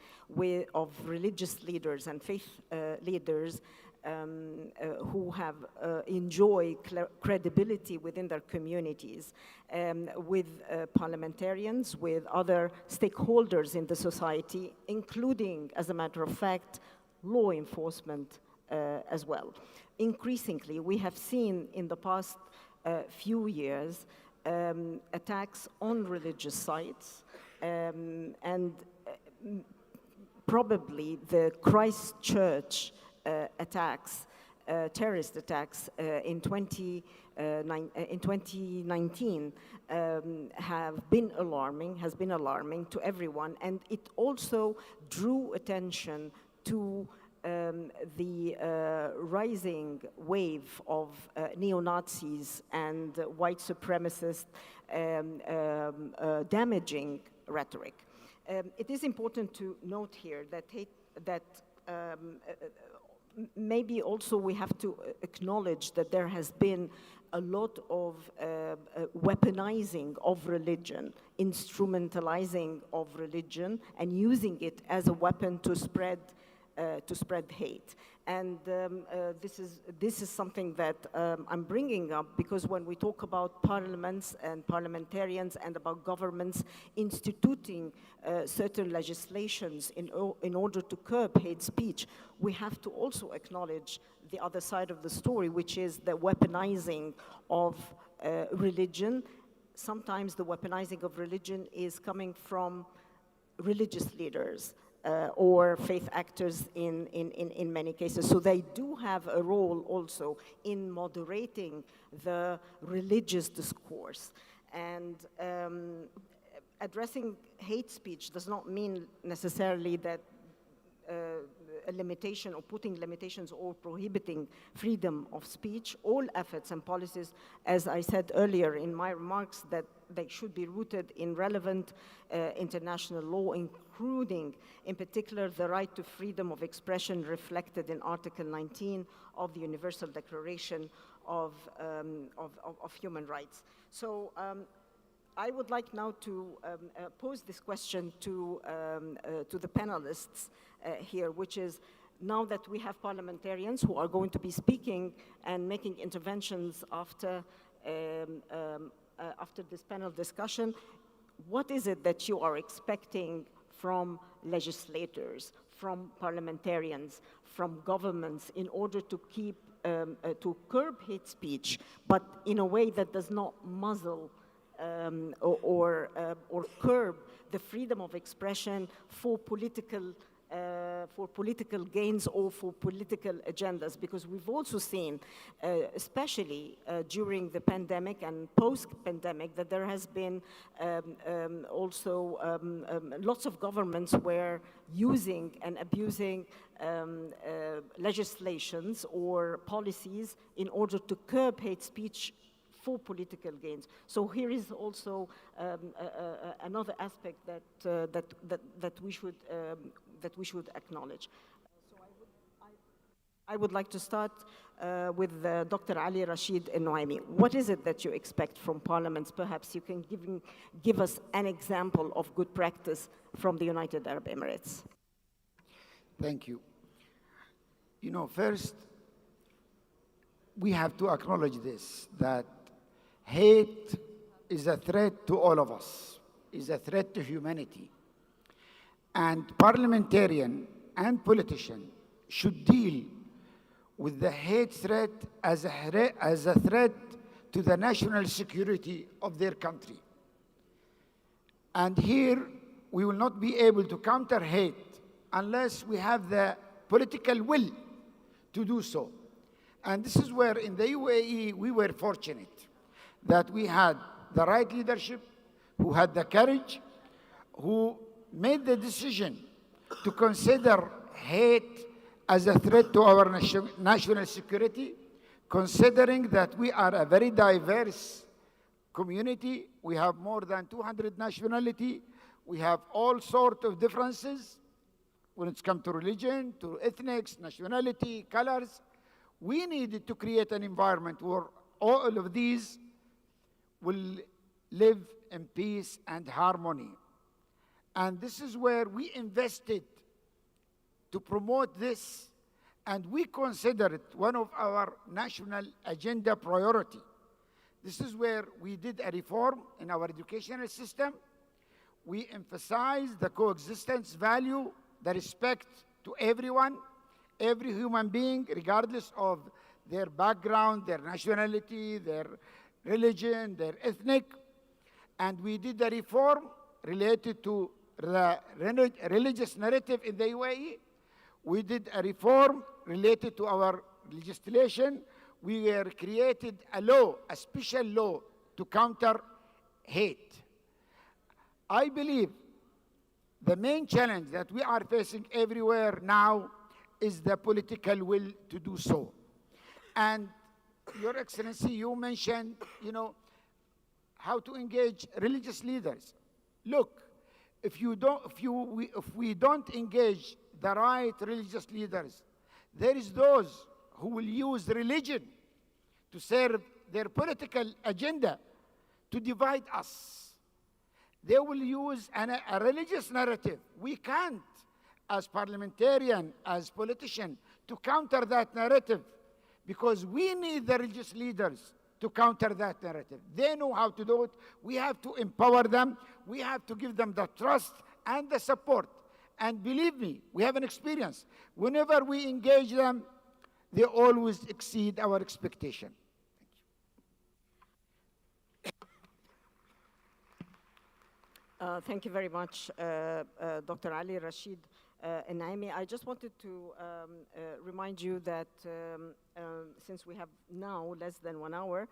A: of religious leaders and faith leaders who have enjoy credibility within their communities, with parliamentarians, with other stakeholders in the society, including, as a matter of fact, law enforcement as well. Increasingly, we have seen in the past few years attacks on religious sites, and probably the Christchurch attacks, terrorist attacks in 2019 has been alarming to everyone, and it also drew attention to the rising wave of neo-Nazis and white supremacist damaging rhetoric. It is important to note here that maybe also we have to acknowledge that there has been a lot of weaponizing of religion, instrumentalizing of religion, and using it as a weapon to spread hate. And this is something that I'm bringing up because when we talk about parliaments and parliamentarians and about governments instituting certain legislations in order to curb hate speech, we have to also acknowledge the other side of the story, which is the weaponizing of religion. Sometimes the weaponizing of religion is coming from religious leaders, or faith actors in many cases. So they do have a role also in moderating the religious discourse. And addressing hate speech does not mean necessarily that a limitation or putting limitations or prohibiting freedom of speech. All efforts and policies, as I said earlier in my remarks, that they should be rooted in relevant international law, including, in particular, the right to freedom of expression reflected in Article 19 of the Universal Declaration of Human Rights. So I would like now to pose this question to the panelists here, which is, now that we have parliamentarians who are going to be speaking and making interventions after this panel discussion, what is it that you are expecting from legislators, from parliamentarians, from governments in order to keep, to curb hate speech, but in a way that does not muzzle or curb the freedom of expression for political gains or for political agendas? Because we've also seen, especially during the pandemic and post-pandemic, that there has been also lots of governments were using and abusing legislations or policies in order to curb hate speech for political gains. So here is also another aspect that we should acknowledge. So I would like to start with Dr. Ali Rashid Al-Nuaimi. What is it that you expect from parliaments? Perhaps you can give us an example of good practice from the United Arab Emirates.
B: Thank you. You know, first, we have to acknowledge this, that hate is a threat to all of us, is a threat to humanity. And parliamentarian and politician should deal with the hate threat as a threat to the national security of their country. And here, we will not be able to counter hate unless we have the political will to do so. And this is where in the UAE, we were fortunate that we had the right leadership, who had the courage, who made the decision to consider hate as a threat to our national security, considering that we are a very diverse community. We have more than 200 nationality. We have all sorts of differences when it's come to religion, to ethnics, nationality, colors. We needed to create an environment where all of these will live in peace and harmony. And this is where we invested to promote this, and we consider it one of our national agenda priority. This is where we did a reform in our educational system. We emphasize the coexistence value, the respect to everyone, every human being, regardless of their background, their nationality, their religion, their ethnic. And we did a reform related to the religious narrative in the UAE. We did a reform related to our legislation. We created a law, a special law to counter hate. I believe the main challenge that we are facing everywhere now is the political will to do so. And Your Excellency, you mentioned, how to engage religious leaders. Look, if we don't engage the right religious leaders, there is those who will use religion to serve their political agenda to divide us. They will use a religious narrative. We can't, as parliamentarian, as politician, to counter that narrative, because we need the religious leaders to counter that narrative. They know how to do it. We have to empower them. We have to give them the trust and the support. And believe me, we have an experience. Whenever we engage them, they always exceed our expectation.
A: Thank you very much, Dr. Ali Rashid Naimi. I just wanted to remind you that since we have now less than 1 hour,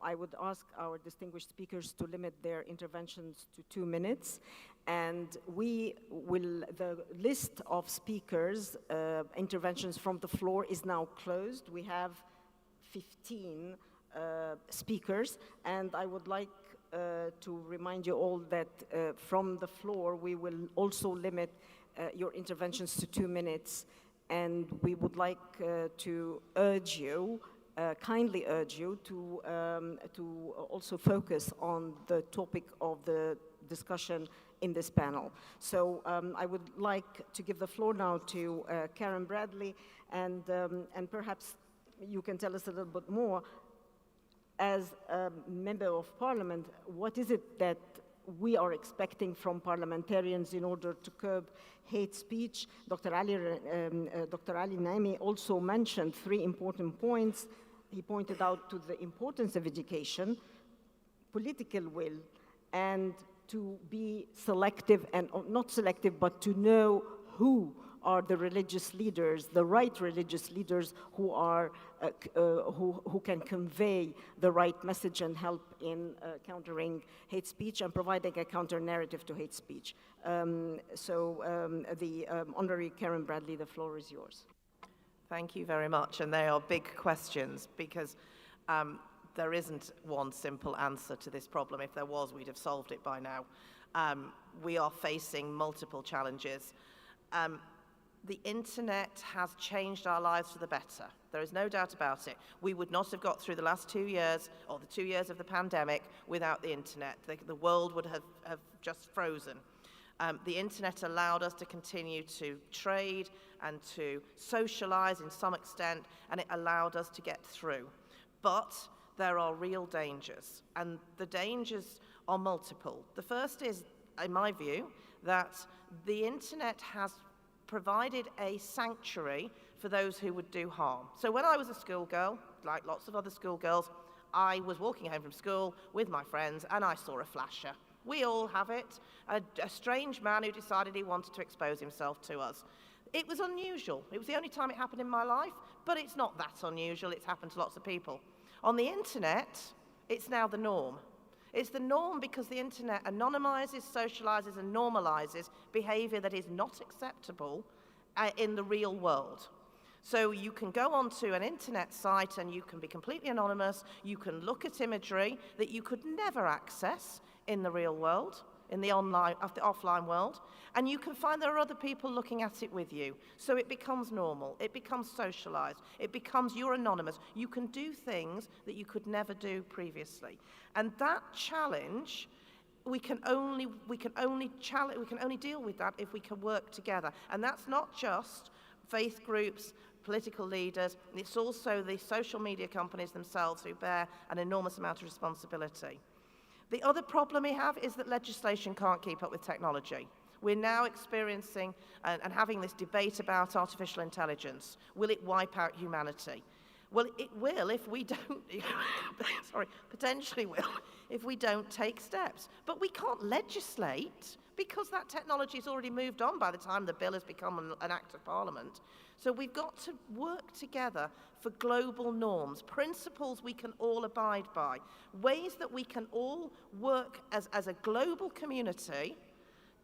A: I would ask our distinguished speakers to limit their interventions to 2 minutes. And the list of speakers, interventions from the floor is now closed. We have 15 speakers, and I would like to remind you all that from the floor, we will also limit your interventions to 2 minutes, and we would like to urge you, kindly urge you to also focus on the topic of the discussion in this panel. So I would like to give the floor now to Karen Bradley, and perhaps you can tell us a little bit more. As a member of parliament, what is it that we are expecting from parliamentarians in order to curb hate speech? Dr. Ali Naimi also mentioned 3 important points. He pointed out to the importance of education, political will, and to be selective, and not selective, but to know who are the religious leaders, the right religious leaders who are who can convey the right message and help in countering hate speech and providing a counter narrative to hate speech. The Honorary Karen Bradley, the floor is yours.
D: Thank you very much, and they are big questions, because there isn't one simple answer to this problem. If there was, we'd have solved it by now. We are facing multiple challenges. The internet has changed our lives for the better. There is no doubt about it. We would not have got through the last 2 years, or the 2 years of the pandemic, without the internet. The world would have just frozen. The internet allowed us to continue to trade and to socialize in some extent, and it allowed us to get through. But there are real dangers, and the dangers are multiple. The first is, in my view, that the internet has provided a sanctuary for those who would do harm. So when I was a schoolgirl, like lots of other schoolgirls, I was walking home from school with my friends and I saw a flasher. We all have it. A strange man who decided he wanted to expose himself to us. It was unusual. It was the only time it happened in my life, but it's not that unusual. It's happened to lots of people. On the internet, it's now the norm. It's the norm because the internet anonymizes, socializes, and normalizes behavior that is not acceptable in the real world. So you can go onto an internet site and you can be completely anonymous. You can look at imagery that you could never access in the real world, in the offline world, and you can find there are other people looking at it with you. So it becomes normal, it becomes socialized, it becomes you're anonymous. You can do things that you could never do previously. And that challenge, we can only deal with that if we can work together. And that's not just faith groups, political leaders, it's also the social media companies themselves who bear an enormous amount of responsibility. The other problem we have is that legislation can't keep up with technology. We're now experiencing and having this debate about artificial intelligence. Will it wipe out humanity? Well, it will if we don't, sorry, potentially will, if we don't take steps. But we can't legislate because that technology has already moved on by the time the bill has become an act of parliament. So we've got to work together for global norms, principles we can all abide by, ways that we can all work as a global community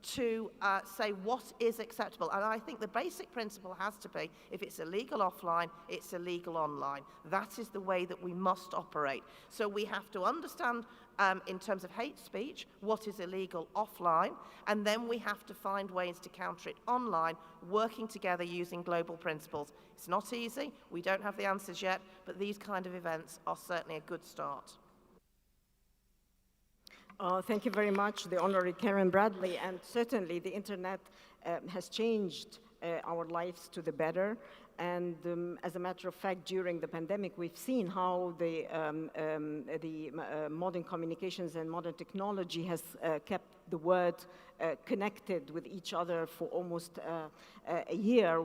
D: to say what is acceptable. And I think the basic principle has to be, if it's illegal offline, it's illegal online. That is the way that we must operate. So we have to understand, in terms of hate speech, what is illegal offline, and then we have to find ways to counter it online, working together using global principles. It's not easy, we don't have the answers yet, but these kind of events are certainly a good start.
A: Thank you very much, the Honorary Karen Bradley, and certainly the internet has changed our lives to the better. And as a matter of fact, during the pandemic, we've seen how the modern communications and modern technology has kept the world connected with each other for almost a year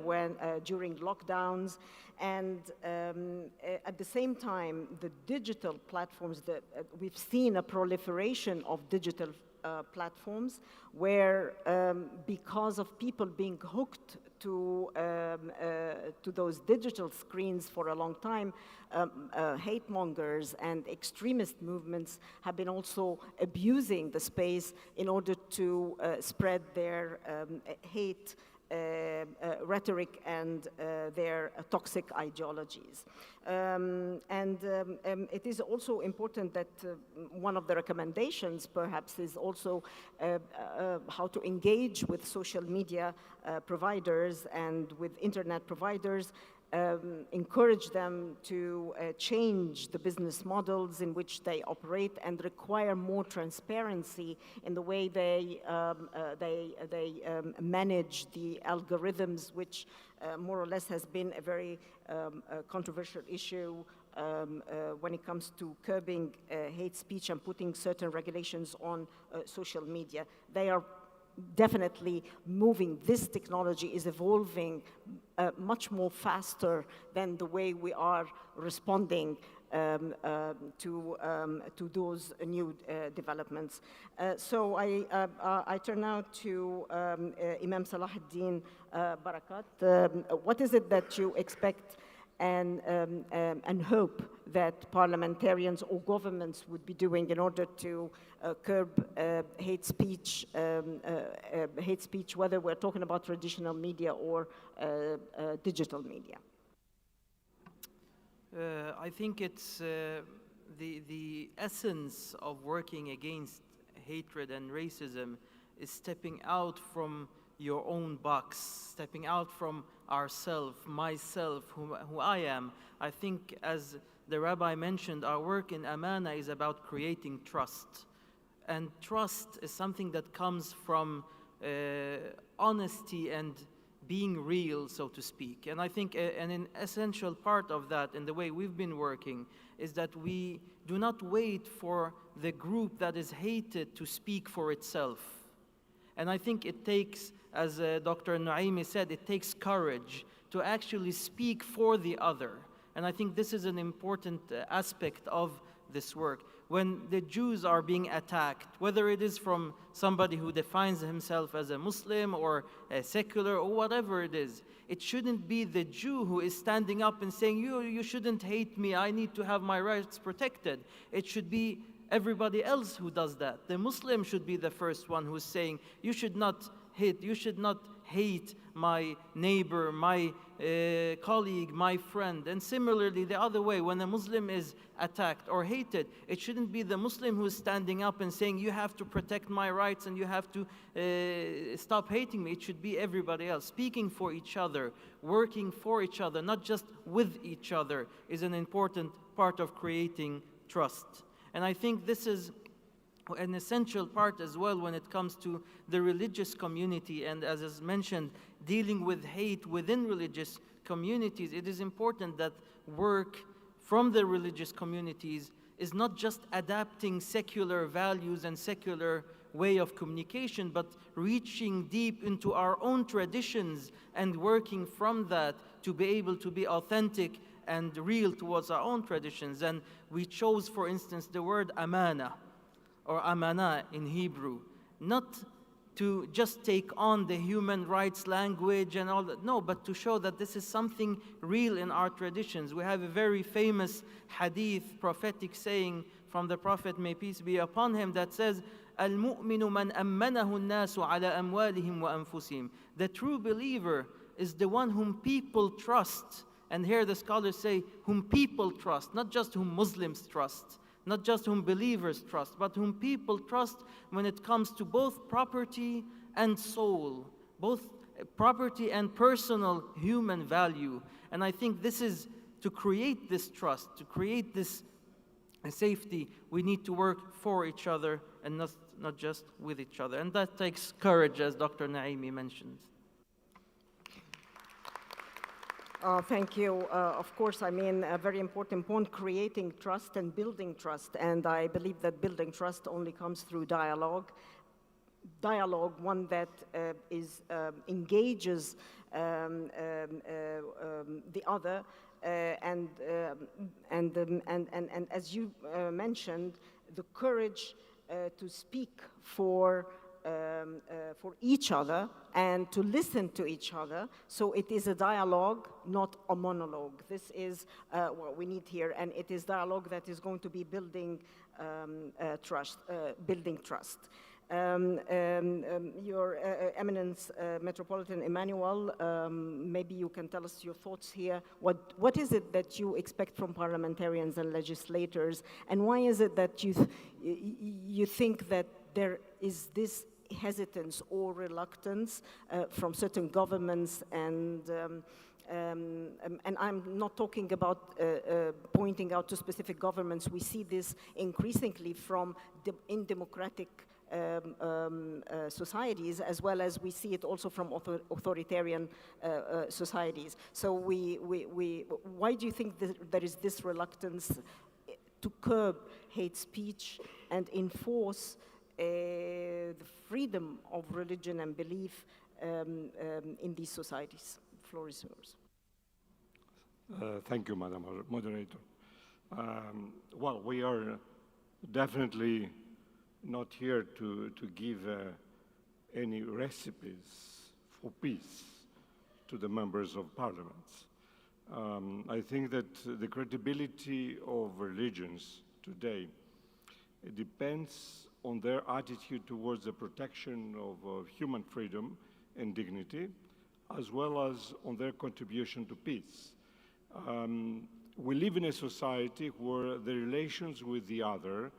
A: during lockdowns. And at the same time, the digital platforms, we've seen a proliferation of digital platforms where because of people being hooked to those digital screens for a long time, hate mongers and extremist movements have been also abusing the space in order to spread their hate rhetoric and their toxic ideologies. It is also important that one of the recommendations perhaps is also how to engage with social media providers and with internet providers, encourage them to change the business models in which they operate and require more transparency in the way they manage the algorithms, which more or less has been a very controversial issue when it comes to curbing hate speech and putting certain regulations on social media. They are definitely moving. This technology is evolving much more faster than the way we are responding to those new developments. So I turn now to Imam Salah ad-Din Barakat. What is it that you expect and hope that parliamentarians or governments would be doing in order to curb hate speech, whether we're talking about traditional media or digital media?
E: I think it's the essence of working against hatred and racism is stepping out from your own box, stepping out from ourself, myself, who I am. I think, as the rabbi mentioned, our work in Amana is about creating trust. And trust is something that comes from honesty and being real, so to speak. And I think an essential part of that in the way we've been working is that we do not wait for the group that is hated to speak for itself. And I think it takes, as Dr. Naimi said, it takes courage to actually speak for the other. And I think this is an important aspect of this work. When the Jews are being attacked, whether it is from somebody who defines himself as a Muslim or a secular or whatever it is, it shouldn't be the Jew who is standing up and saying, you shouldn't hate me, I need to have my rights protected. It should be everybody else who does that. The Muslim should be the first one who's saying, you should not hate. You should not hate my neighbor, my colleague, my friend. And similarly, the other way, when a Muslim is attacked or hated, it shouldn't be the Muslim who is standing up and saying, you have to protect my rights and you have to stop hating me. It should be everybody else. Speaking for each other, working for each other, not just with each other, is an important part of creating trust. And I think this is an essential part as well when it comes to the religious community, and as is mentioned, dealing with hate within religious communities. It is important that work from the religious communities is not just adapting secular values and secular way of communication, but reaching deep into our own traditions and working from that to be able to be authentic and real towards our own traditions. And we chose, for instance, the word amana, or amana in Hebrew, not to just take on the human rights language and all that, no, but to show that this is something real in our traditions. We have a very famous hadith, prophetic saying from the Prophet, may peace be upon him, that says, "Al-mu'minu man ammanahu an-nasu ala amwalihim wa anfusihim." The true believer is the one whom people trust. And here the scholars say, whom people trust, not just whom Muslims trust, not just whom believers trust, but whom people trust when it comes to both property and soul, both property and personal human value. And I think this is, to create this trust, to create this safety, we need to work for each other and not just with each other. And that takes courage, as Dr. Naimi mentioned.
A: Thank you. Of course, I mean, a very important point, creating trust and building trust. And I believe that building trust only comes through dialogue. Dialogue, one that engages the other. And as you mentioned, the courage to speak for each other and to listen to each other. So it is a dialogue, not a monologue. This is what we need here, and it is dialogue that is going to be building trust, building trust. Your Eminence, Metropolitan Emmanuel, maybe you can tell us your thoughts here. What is it that you expect from parliamentarians and legislators, and why is it that you think that there is this hesitance or reluctance from certain governments, and I'm not talking about pointing out to specific governments. We see this increasingly from in democratic societies, as well as we see it also from authoritarian societies. So why do you think there is this reluctance to curb hate speech and enforce the freedom of religion and belief in these societies? The floor is yours.
F: Thank you, Madam Moderator. Well, we are definitely not here to give any recipes for peace to the members of parliaments. I think that the credibility of religions today, it depends on their attitude towards the protection of human freedom and dignity, as well as on their contribution to peace. We live in a society where the relations with the other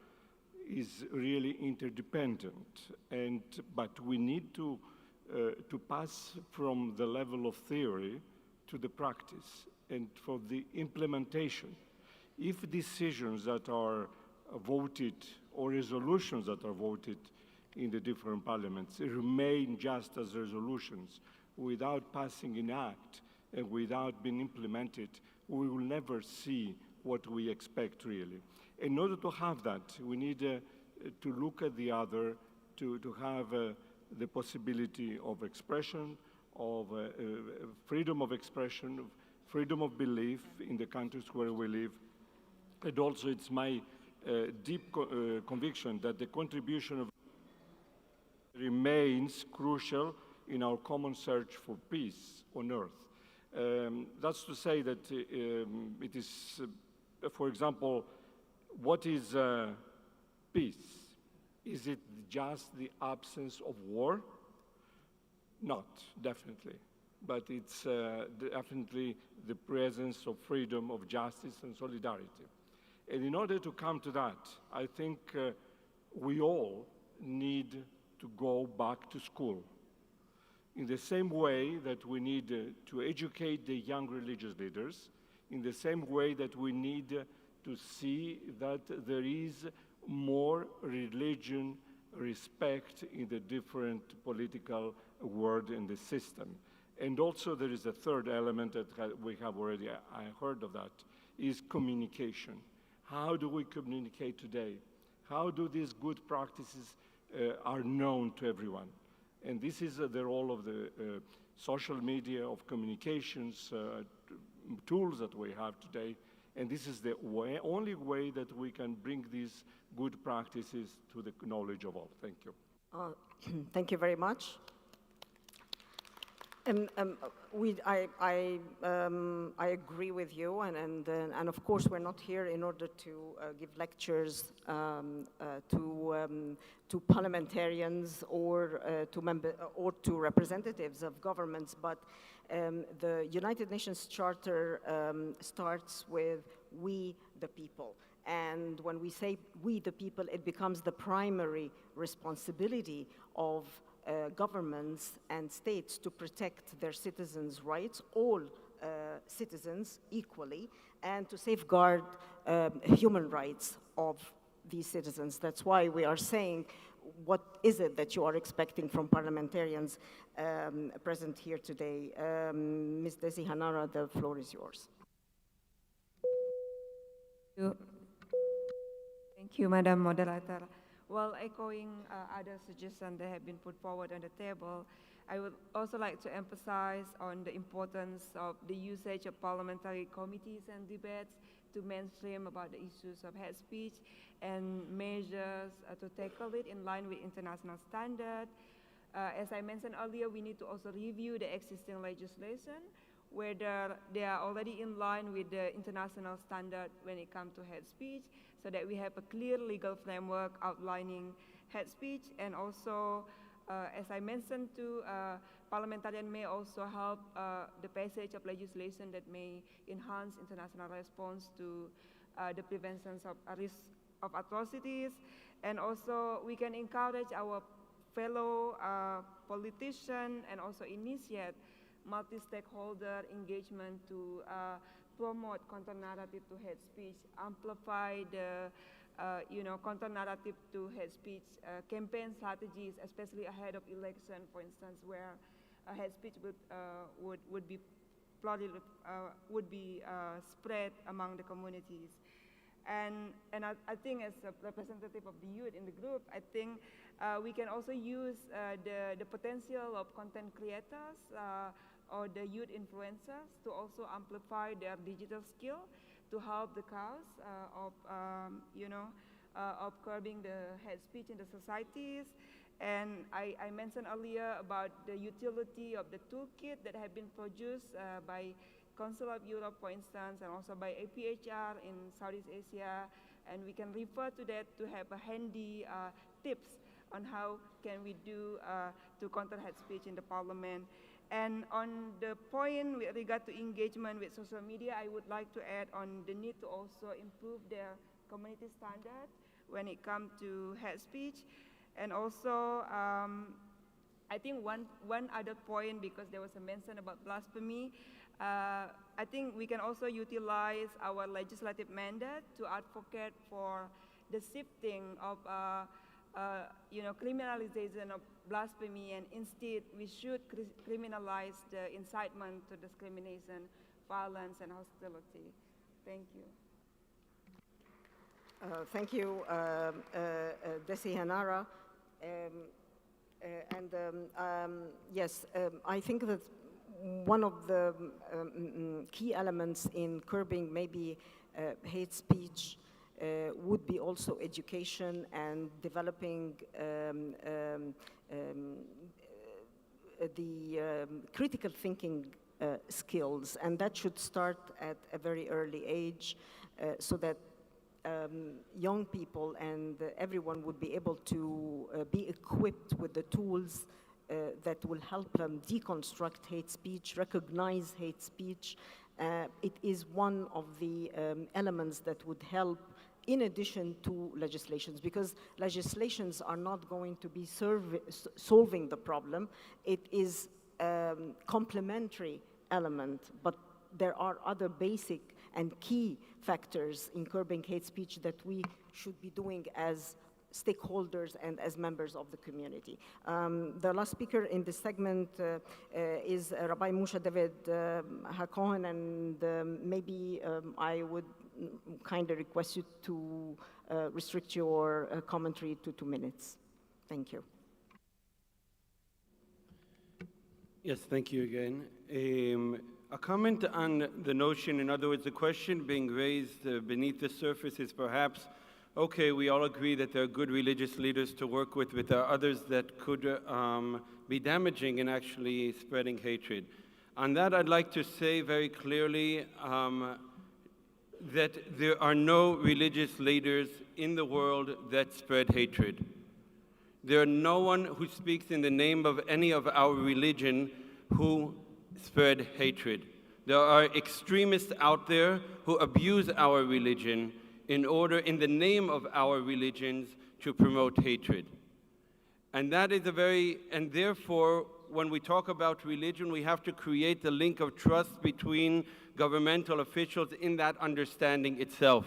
F: is really interdependent, but we need to pass from the level of theory to the practice and for the implementation. If decisions that are voted or resolutions that are voted in the different parliaments remain just as resolutions without passing in act and without being implemented, we will never see what we expect really. In order to have that, we need to look at the other, to have the possibility of expression, of freedom of expression, freedom of belief in the countries where we live. And also it's my deep conviction that the contribution of remains crucial in our common search for peace on earth. That's to say that it is, for example, what is peace? Is it just the absence of war? not, definitely. But it's definitely the presence of freedom, of justice, and solidarity. And in order to come to that, I think we all need to go back to school. In the same way that we need to educate the young religious leaders, in the same way that we need to see that there is more religion respect in the different political world in the system. And also there is a third element that we have already, I heard of that, is communication. How do we communicate today? How do these good practices are known to everyone? And this is the role of the social media, of communications tools that we have today. And this is the only way that we can bring these good practices to the knowledge of all. Thank you.
A: Thank you very much. I agree with you, and of course we're not here in order to give lectures to parliamentarians or to representatives of governments, but the United Nations Charter starts with "we the people." And when we say "we the people," it becomes the primary responsibility of governments and states to protect their citizens' rights, all citizens equally, and to safeguard human rights of these citizens. That's why we are saying, what is it that you are expecting from parliamentarians present here today? Ms. Desi Hanara, the floor is yours.
G: Thank you, Madam Moderator. Well, echoing other suggestions that have been put forward on the table, I would also like to emphasize on the importance of the usage of parliamentary committees and debates to mainstream about the issues of hate speech and measures to tackle it in line with international standards. As I mentioned earlier, we need to also review the existing legislation, whether they are already in line with the international standard when it comes to hate speech, so that we have a clear legal framework outlining hate speech. And also, as I mentioned too, parliamentarians may also help the passage of legislation that may enhance international response to the prevention of risk of atrocities. And also, we can encourage our fellow politicians and also initiate multi-stakeholder engagement to promote counter-narrative to hate speech, amplify the counter-narrative to hate speech campaign strategies, especially ahead of election, for instance, where hate speech would be spread among the communities. And I think as a representative of the youth in the group, I think we can also use the potential of content creators or the youth influencers to also amplify their digital skill to help the cause of curbing the hate speech in the societies. And I mentioned earlier about the utility of the toolkit that have been produced by Council of Europe, for instance, and also by APHR in Southeast Asia. And we can refer to that to have a handy tips on how can we do to counter hate speech in the parliament. And on the point with regard to engagement with social media, I would like to add on the need to also improve their community standard when it comes to hate speech. And also, I think one other point, because there was a mention about blasphemy, I think we can also utilize our legislative mandate to advocate for the shifting of criminalization of blasphemy, and instead we should criminalize the incitement to discrimination, violence, and hostility. Thank you.
A: Thank you, Desi Hanara. Yes, I think that one of the key elements in curbing maybe hate speech would be also education and developing the critical thinking skills, and that should start at a very early age so that young people and everyone would be able to be equipped with the tools that will help them deconstruct hate speech, recognize hate speech. It is one of the elements that would help in addition to legislations, because legislations are not going to be solving the problem. It is complementary element, but there are other basic and key factors in curbing hate speech that we should be doing as stakeholders and as members of the community. The last speaker in this segment is Rabbi Moshe David HaKohen, and maybe I would kind of request you to restrict your commentary to 2 minutes. Thank you.
H: Yes, thank you again. A comment on the notion, in other words, the question being raised beneath the surface is perhaps, okay, we all agree that there are good religious leaders to work with, but there are others that could be damaging in actually spreading hatred. On that, I'd like to say very clearly that there are no religious leaders in the world that spread hatred. There are no one who speaks in the name of any of our religion who spread hatred. There are extremists out there who abuse our religion in order, in the name of our religions, to promote hatred. And that is and therefore, when we talk about religion, we have to create the link of trust between governmental officials in that understanding itself.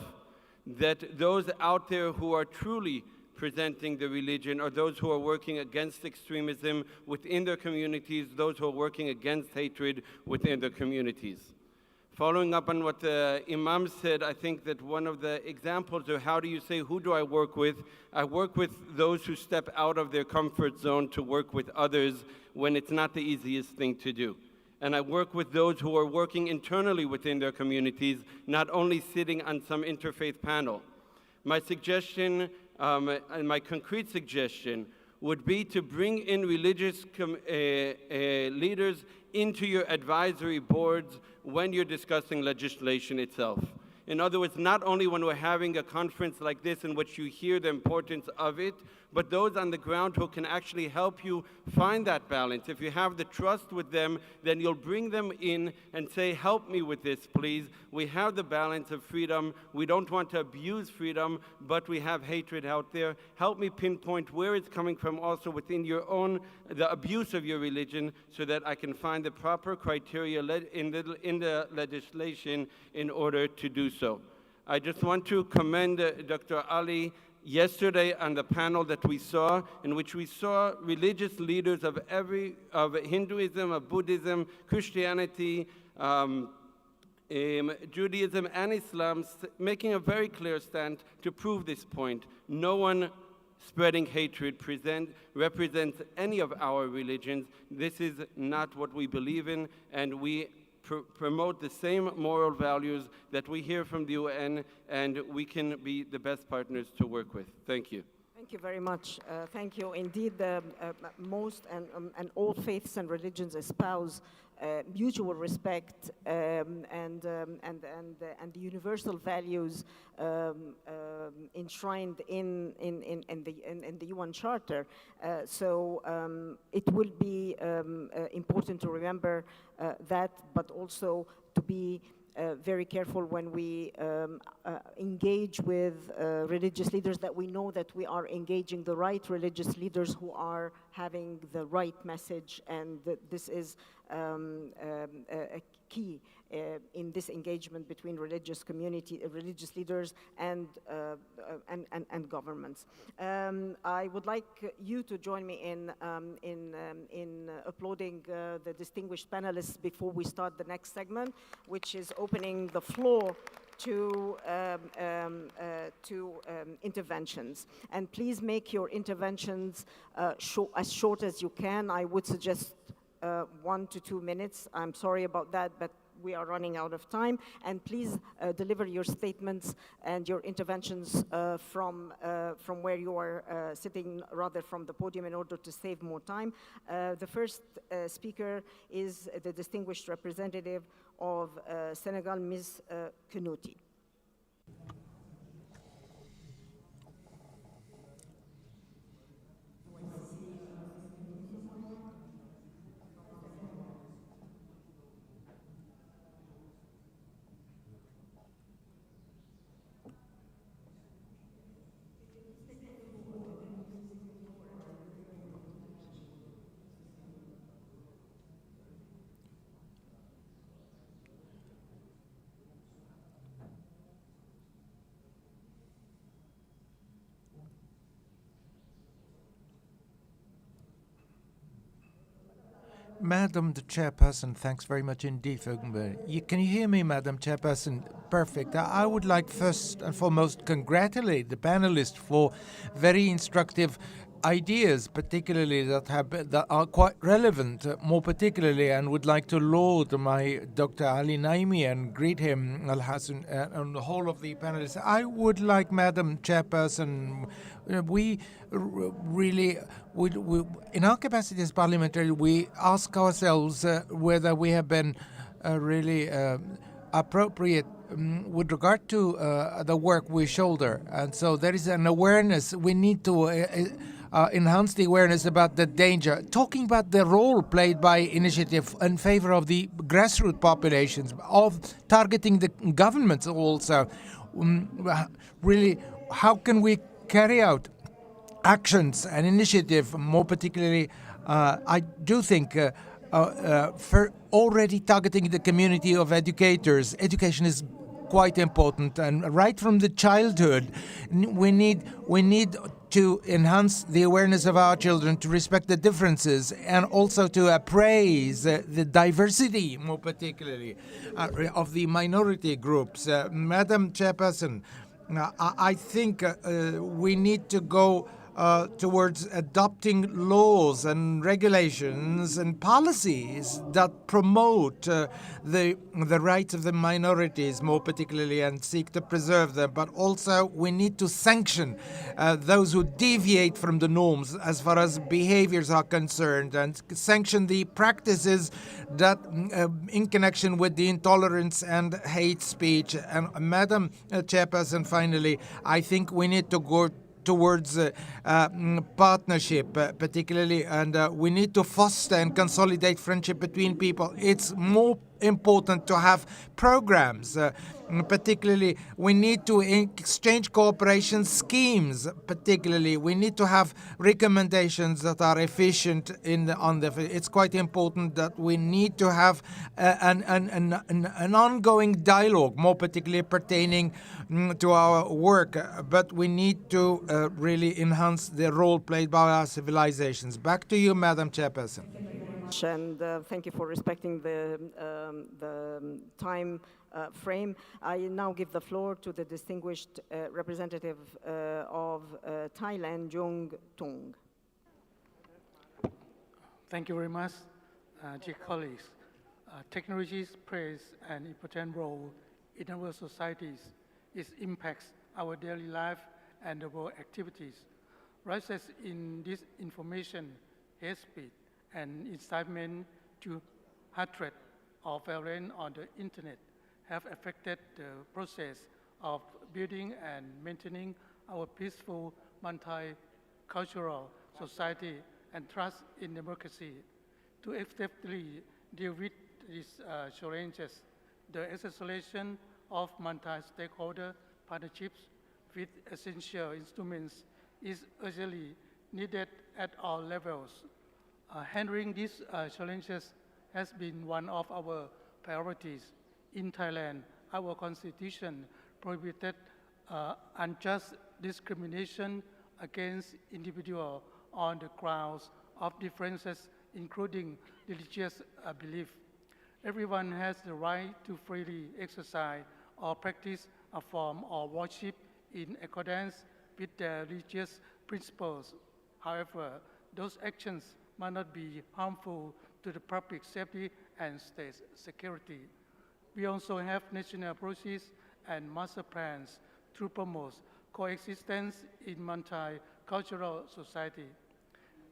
H: That those out there who are truly presenting the religion are those who are working against extremism within their communities, those who are working against hatred within their communities. Following up on what the Imam said, I think that one of the examples of how do you say, who do I work with? I work with those who step out of their comfort zone to work with others when it's not the easiest thing to do. And I work with those who are working internally within their communities, not only sitting on some interfaith panel. My suggestion, and my concrete suggestion, would be to bring in religious leaders into your advisory boards when you're discussing legislation itself. In other words, not only when we're having a conference like this in which you hear the importance of it, but those on the ground who can actually help you find that balance. If you have the trust with them, then you'll bring them in and say, help me with this, please. We have the balance of freedom. We don't want to abuse freedom, but we have hatred out there. Help me pinpoint where it's coming from also within your own, the abuse of your religion, so that I can find the proper criteria in the legislation in order to do so. I just want to commend Dr. Ali yesterday on the panel that we saw, in which we saw religious leaders of Hinduism, of Buddhism, Christianity, Judaism, and Islam, making a very clear stand to prove this point. No one spreading hatred represents any of our religions. This is not what we believe in, and we promote the same moral values that we hear from the UN, and we can be the best partners to work with. Thank you.
A: Thank you very much. Thank you. Indeed, most and all faiths and religions espouse mutual respect and the universal values enshrined in the UN Charter. So it will be important to remember that, but also to be very careful when we engage with religious leaders, that we know that we are engaging the right religious leaders who are having the right message, and that this is a key in this engagement between religious leaders and governments. I would like you to join me in applauding the distinguished panelists before we start the next segment, which is opening the floor to interventions. And please make your interventions as short as you can. I would suggest 1 to 2 minutes. I'm sorry about that, but we are running out of time. And please deliver your statements and your interventions from where you are sitting, rather from the podium, in order to save more time. The first speaker is the distinguished representative of Senegal, Ms. Kanouti.
C: Madam the Chairperson, thanks very much indeed. Can you hear me, Madam Chairperson? Perfect. I would like first and foremost congratulate the panelists for very instructive ideas, particularly that are quite relevant, more particularly, and would like to laud my Dr. Ali Naimi and greet him, Al Hassan, and the whole of the panelists. I would like, Madam Chairperson, we in our capacity as parliamentary, we ask ourselves whether we have been really appropriate with regard to the work we shoulder. And so there is an awareness. We need to enhance the awareness about the danger. Talking about the role played by initiative in favor of the grassroots populations, of targeting the governments also. Really, how can we carry out actions and initiative, more particularly, I do think, for already targeting the community of educators. Education is quite important, and right from the childhood, we need to enhance the awareness of our children to respect the differences and also to appraise the diversity, more particularly, of the minority groups. Madam Chairperson, I think we need to go towards adopting laws and regulations and policies that promote the rights of the minorities, more particularly, and seek to preserve them. But also we need to sanction those who deviate from the norms as far as behaviors are concerned, and sanction the practices that in connection with the intolerance and hate speech. And Madam Chairperson, finally, I think we need to go towards partnership, particularly, and we need to foster and consolidate friendship between people. It's more important to have programs. Particularly, we need to exchange cooperation schemes. Particularly, we need to have recommendations that are efficient it's quite important that we need to have an ongoing dialogue, more particularly pertaining to our work. But we need to really enhance the role played by our civilizations. Back to you, Madam Chairperson.
A: And thank you for respecting the time frame. I now give the floor to the distinguished representative of Thailand, Jung Tung.
I: Thank you very much, dear colleagues. Technology plays an important role in our societies. It impacts our daily life and our activities. Rises in this information, hate speech, and incitement to hatred or violence on the internet have affected the process of building and maintaining our peaceful multicultural society and trust in democracy. To effectively deal with these challenges, the acceleration of multi-stakeholder partnerships with essential instruments is urgently needed at all levels. Handling these challenges has been one of our priorities. In Thailand, our constitution prohibited unjust discrimination against individuals on the grounds of differences, including religious belief. Everyone has the right to freely exercise or practice a form of worship in accordance with their religious principles. However, those actions must not be harmful to the public safety and state security. We also have national approaches and master plans to promote coexistence in multicultural society.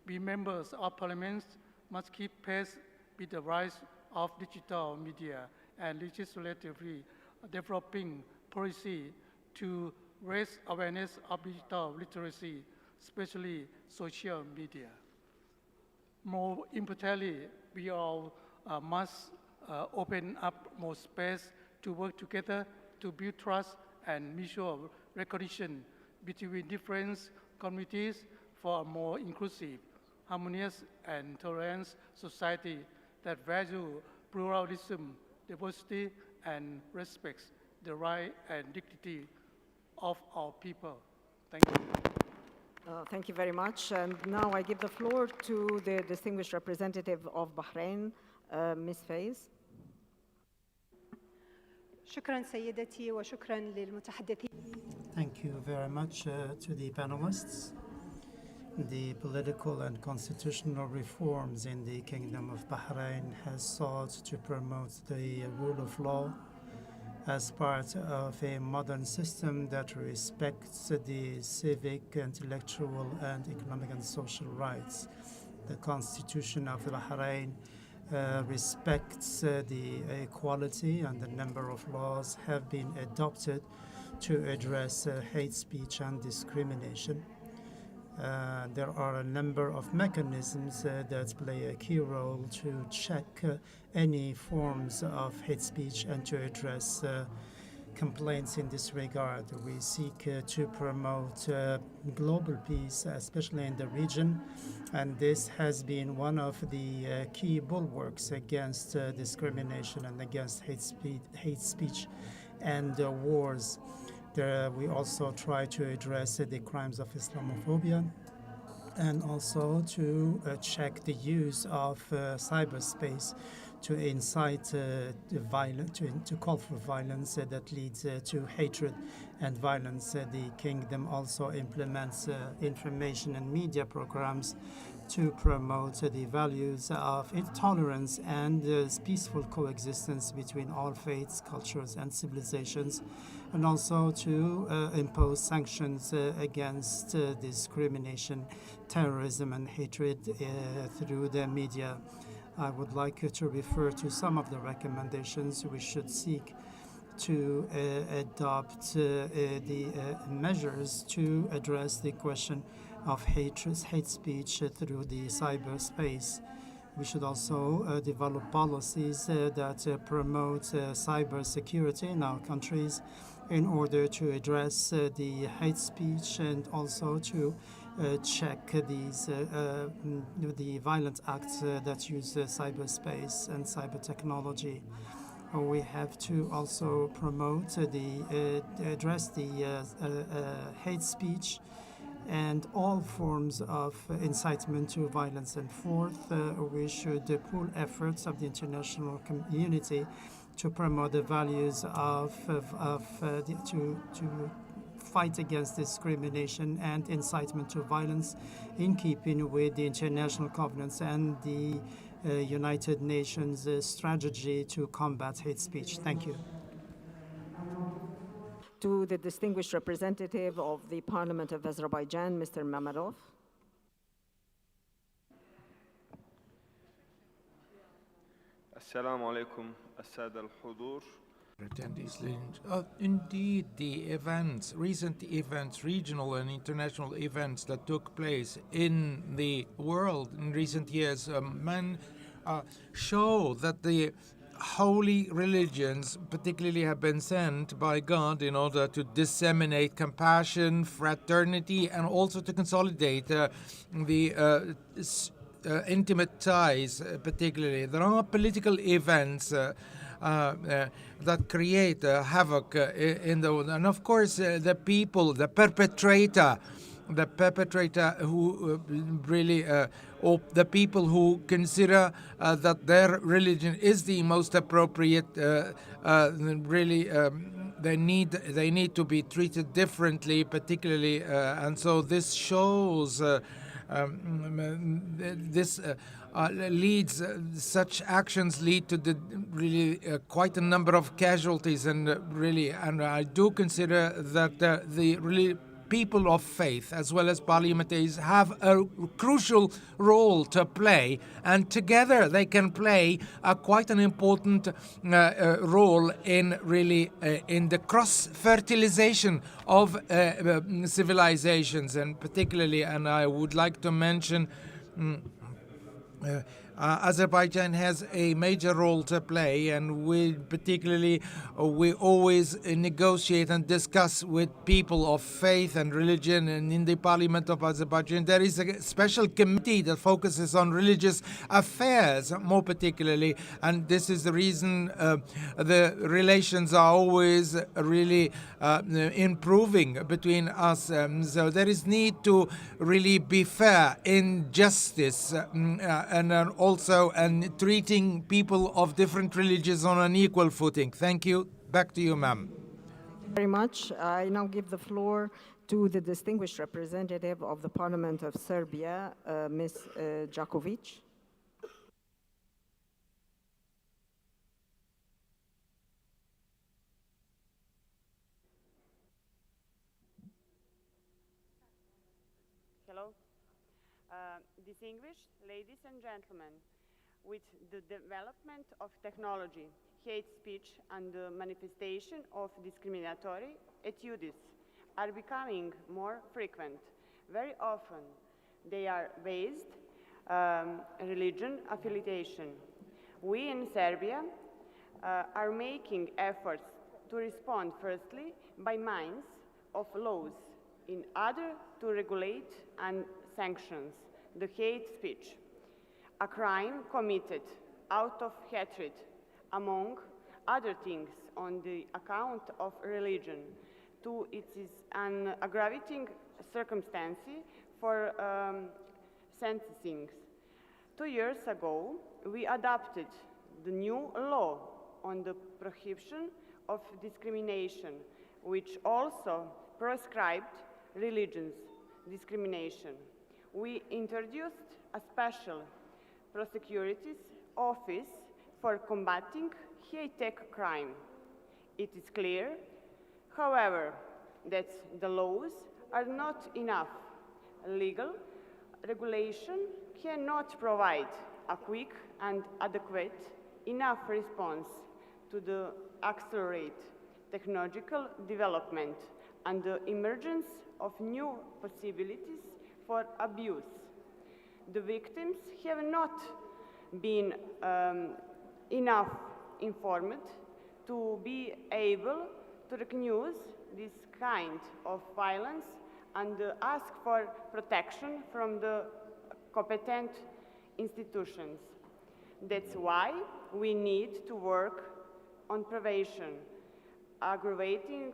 I: We members of parliament must keep pace with the rise of digital media and legislatively developing policy to raise awareness of digital literacy, especially social media. More importantly, we all must open up more space to work together to build trust and mutual recognition between different communities for a more inclusive, harmonious, and tolerant society that values pluralism, diversity, and respects the right and dignity of our people. Thank you.
A: Thank you very much. And now I give the floor to the distinguished representative of Bahrain, Ms. Faiz.
J: شكرا سيدتي وشكرا للمتحدثين.
K: Thank you very much to the panelists. The political and constitutional reforms in the Kingdom of Bahrain has sought to promote the rule of law as part of a modern system that respects the civic, intellectual, and economic and social rights. The Constitution of Bahrain respects the equality, and a number of laws have been adopted to address hate speech and discrimination. There are a number of mechanisms that play a key role to check any forms of hate speech and to address complaints in this regard. We seek to promote global peace, especially in the region, and this has been one of the key bulwarks against discrimination and against hate speech and wars. We also try to address the crimes of Islamophobia and also to check the use of cyberspace to incite violence, to call for violence that leads to hatred and violence. The kingdom also implements information and media programs to promote the values of tolerance and peaceful coexistence between all faiths, cultures, and civilizations, and also to impose sanctions against discrimination, terrorism, and hatred through the media. I would like to refer to some of the recommendations. We should seek to adopt the measures to address the question of hate speech through the cyberspace. We should also develop policies that promote cyber security in our countries in order to address the hate speech and also to check the violent acts that use cyberspace and cyber technology. We have to also promote address the hate speech and all forms of incitement to violence. And fourth, we should pool efforts of the international community to promote the values to fight against discrimination and incitement to violence in keeping with the international covenants and the United Nations strategy to combat hate speech. Thank you.
A: To the distinguished representative of the Parliament of Azerbaijan, Mr. Mamadov.
L: Assalamu alaikum, السادة الحضور.
C: Indeed, the recent events, regional and international events that took place in the world in recent years, show that the holy religions particularly have been sent by God in order to disseminate compassion, fraternity, and also to consolidate the intimate ties, particularly. There are political events that create havoc in the world. And of course, the people, the perpetrator who really, or the people who consider that their religion is the most appropriate, really, they need to be treated differently, particularly, and so this shows such actions lead to really quite a number of casualties, and I do consider that the really people of faith as well as parliamentarians have a crucial role to play, and together they can play quite an important role in in the cross-fertilization of civilizations, and particularly, and I would like to mention Azerbaijan has a major role to play, and we always negotiate and discuss with people of faith and religion. And in the Parliament of Azerbaijan, there is a special committee that focuses on religious affairs more particularly, and this is the reason the relations are always really improving between us. So there is need to really be fair in justice and also treating people of different religions on an equal footing. Thank you. Back to you, ma'am.
A: Very much. I now give the floor to the distinguished representative of the Parliament of Serbia, Ms. Jakovic.
M: Hello. Distinguished ladies and gentlemen, with the development of technology, hate speech and the manifestation of discriminatory attitudes are becoming more frequent. Very often they are based religion affiliation. We in Serbia are making efforts to respond firstly by means of laws, in order to regulate and sanctions the hate speech, a crime committed out of hatred, among other things, on the account of religion. It is an aggravating circumstance for sentencing. 2 years ago, we adopted the new law on the prohibition of discrimination, which also prescribed religious discrimination. We introduced a special prosecutor's office for combating hate crime. It is clear, however, that the laws are not enough. Legal regulation cannot provide a quick and adequate enough response to the accelerated technological development and the emergence of new possibilities for abuse. The victims have not been enough informed to be able to recognize this kind of violence and ask for protection from the competent institutions. That's why we need to work on prevention, aggravating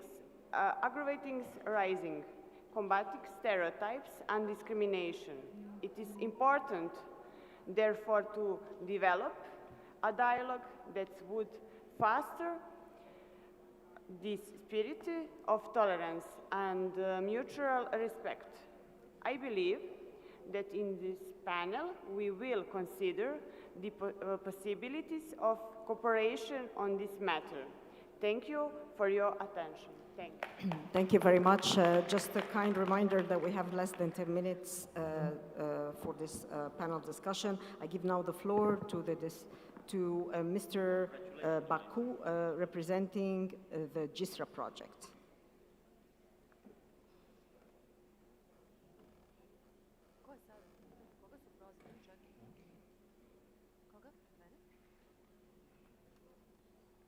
M: rising, combating stereotypes and discrimination. It is important, therefore, to develop a dialogue that would foster this spirit of tolerance and mutual respect. I believe that in this panel we will consider the possibilities of cooperation on this matter. Thank you for your attention. Thank you.
A: Thank you very much. Just a kind reminder that we have less than 10 minutes for this panel discussion. I give now the floor to Mr. Baku, representing the GISRA project.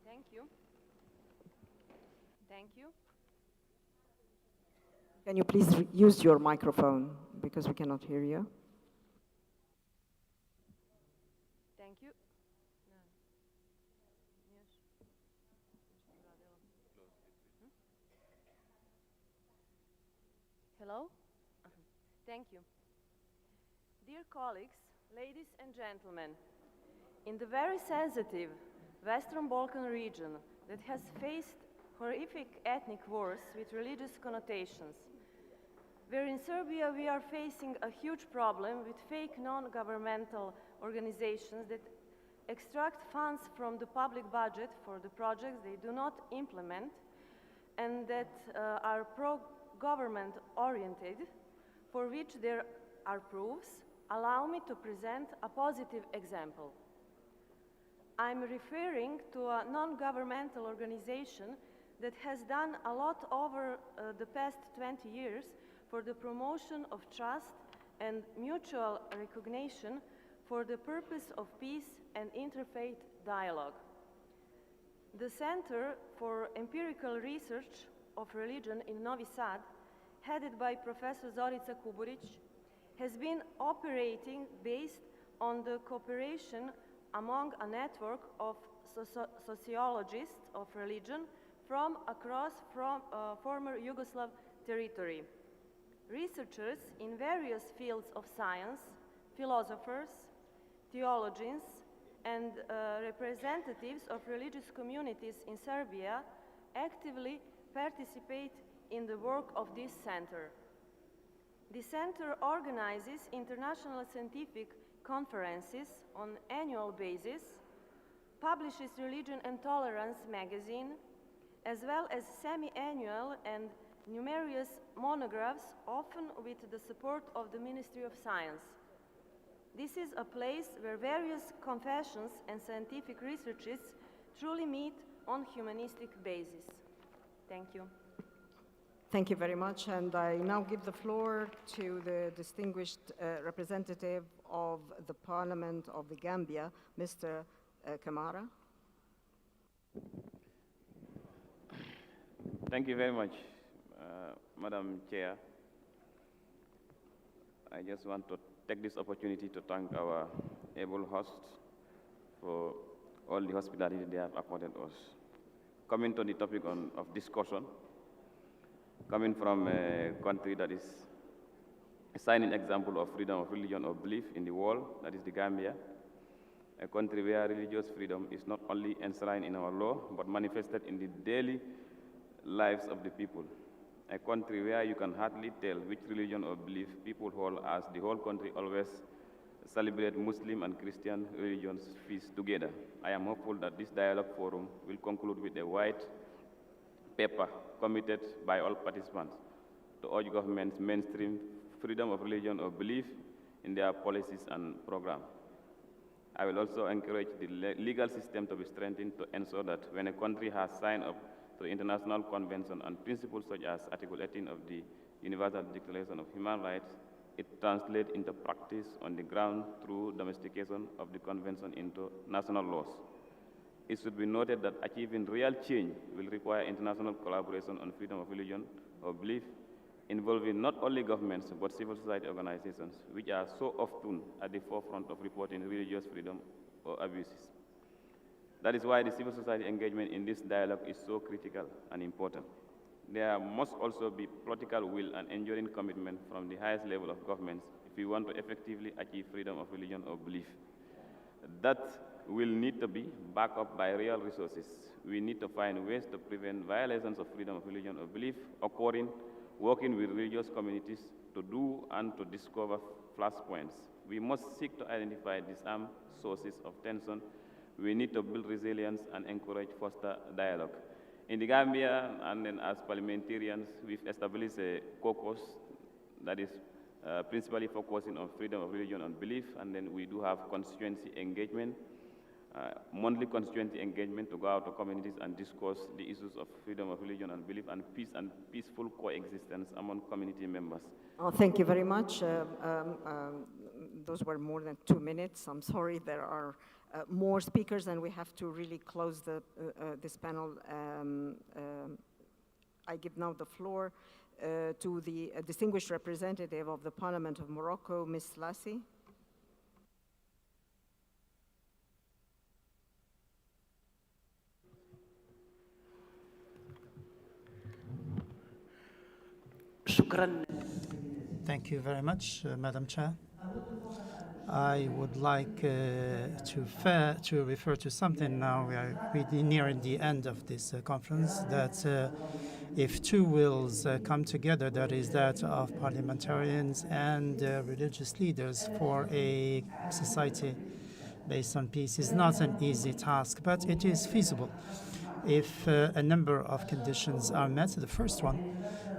N: Thank you. Thank you.
A: Can you please use your microphone because we cannot hear you?
N: Thank you. Hello? Thank you. Dear colleagues, ladies and gentlemen, in the very sensitive Western Balkan region that has faced horrific ethnic wars with religious connotations, where in Serbia we are facing a huge problem with fake non-governmental organizations that extract funds from the public budget for the projects they do not implement and that are pro-government oriented, for which there are proofs, allow me to present a positive example. I'm referring to a non-governmental organization that has done a lot over the past 20 years for the promotion of trust and mutual recognition for the purpose of peace and interfaith dialogue. The Center for Empirical Research of Religion in Novi Sad, headed by Professor Zorica Kuburic, has been operating based on the cooperation among a network of sociologists of religion from across former Yugoslav territory. Researchers in various fields of science, philosophers, theologians, and representatives of religious communities in Serbia actively participate in the work of this center. The center organizes international scientific conferences on an annual basis, publishes Religion and Tolerance magazine, as well as semi-annual and numerous monographs, often with the support of the Ministry of Science. This is a place where various confessions and scientific researches truly meet on humanistic basis. Thank you.
A: Thank you very much, and I now give the floor to the distinguished representative of the Parliament of the Gambia, Mr. Kamara.
O: Thank you very much, Madam Chair. I just want to take this opportunity to thank our able hosts for all the hospitality they have accorded us. Coming to the topic of discussion, coming from a country that is a shining example of freedom of religion or belief in the world, that is the Gambia, a country where religious freedom is not only enshrined in our law, but manifested in the daily lives of the people. A country where you can hardly tell which religion or belief people hold, as the whole country always celebrate Muslim and Christian religions feast together. I am hopeful that this dialogue forum will conclude with a white paper committed by all participants to urge governments mainstream freedom of religion or belief in their policies and programs. I will also encourage the legal system to be strengthened to ensure that when a country has signed up to the international convention and principles such as Article 18 of the Universal Declaration of Human Rights, it translates into practice on the ground through domestication of the convention into national laws. It should be noted that achieving real change will require international collaboration on freedom of religion or belief, involving not only governments but civil society organizations, which are so often at the forefront of reporting religious freedom or abuses. That is why the civil society engagement in this dialogue is so critical and important. There must also be political will and enduring commitment from the highest level of governments if we want to effectively achieve freedom of religion or belief. That will need to be backed up by real resources. We need to find ways to prevent violations of freedom of religion or belief occurring, working with religious communities to do and to discover flashpoints. We must seek to identify disarm sources of tension. We need to build resilience and encourage foster dialogue. In the Gambia, and then as parliamentarians, we've established a caucus that is principally focusing on freedom of religion and belief, and then we do have constituency engagement, monthly constituency engagement to go out to communities and discuss the issues of freedom of religion and belief and peaceful coexistence among community members.
A: Oh, thank you very much. Those were more than 2 minutes. I'm sorry, there are more speakers and we have to really close this panel. I give now the floor to the distinguished representative of the Parliament of Morocco, Ms. Lassi.
K: Thank you very much, Madam Chair. I would like to refer to something now. We are really nearing the end of this conference, that if two wills come together, that is that of parliamentarians and religious leaders for a society based on peace, is not an easy task, but it is feasible if a number of conditions are met. The first one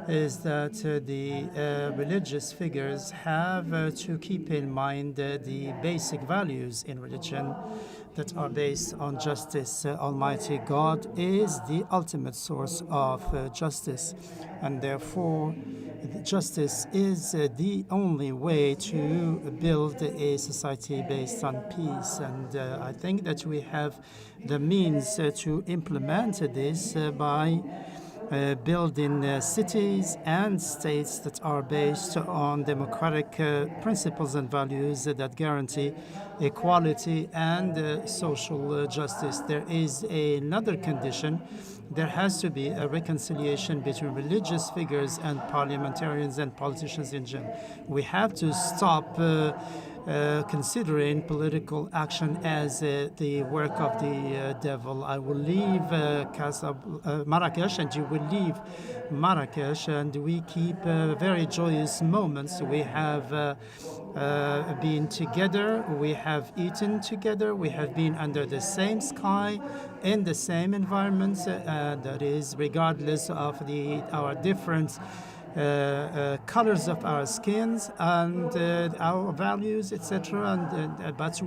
K: is that the religious figures have to keep in mind the basic values in religion that are based on justice. Almighty God is the ultimate source of justice, and therefore justice is the only way to build a society based on peace. And I think that we have the means to implement this by building cities and states that are based on democratic principles and values that guarantee equality and social justice. There is another condition. There has to be a reconciliation between religious figures and parliamentarians and politicians in general. We have to stop considering political action as the work of the devil. I will leave Marrakesh, and you will leave Marrakesh, and we keep very joyous moments. We have been together, we have eaten together, we have been under the same sky, in the same environments, that is regardless of our different colors of our skins and our values, etc. But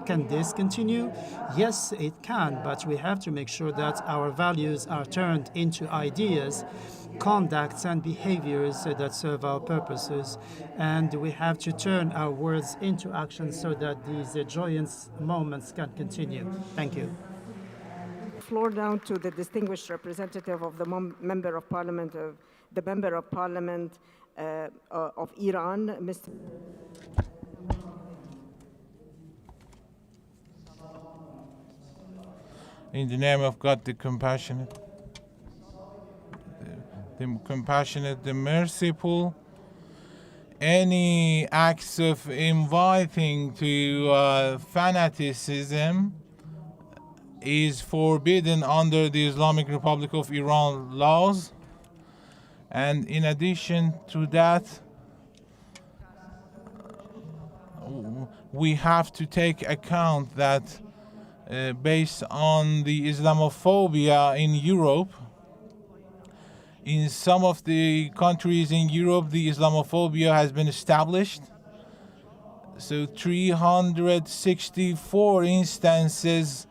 K: can this continue? Yes, it can, but we have to make sure that our values are turned into ideas, conducts and behaviors that serve our purposes, and we have to turn our words into action so that these joyous moments can continue. Thank you.
A: Floor down to the distinguished representative of the Member of Parliament of Iran, Mr.
P: In the name of God, the compassionate, the merciful, any acts of inviting to fanaticism is forbidden under the Islamic Republic of Iran laws. And in addition to that, we have to take account that based on the Islamophobia in Europe, in some of the countries in Europe, the Islamophobia has been established. So 364 instances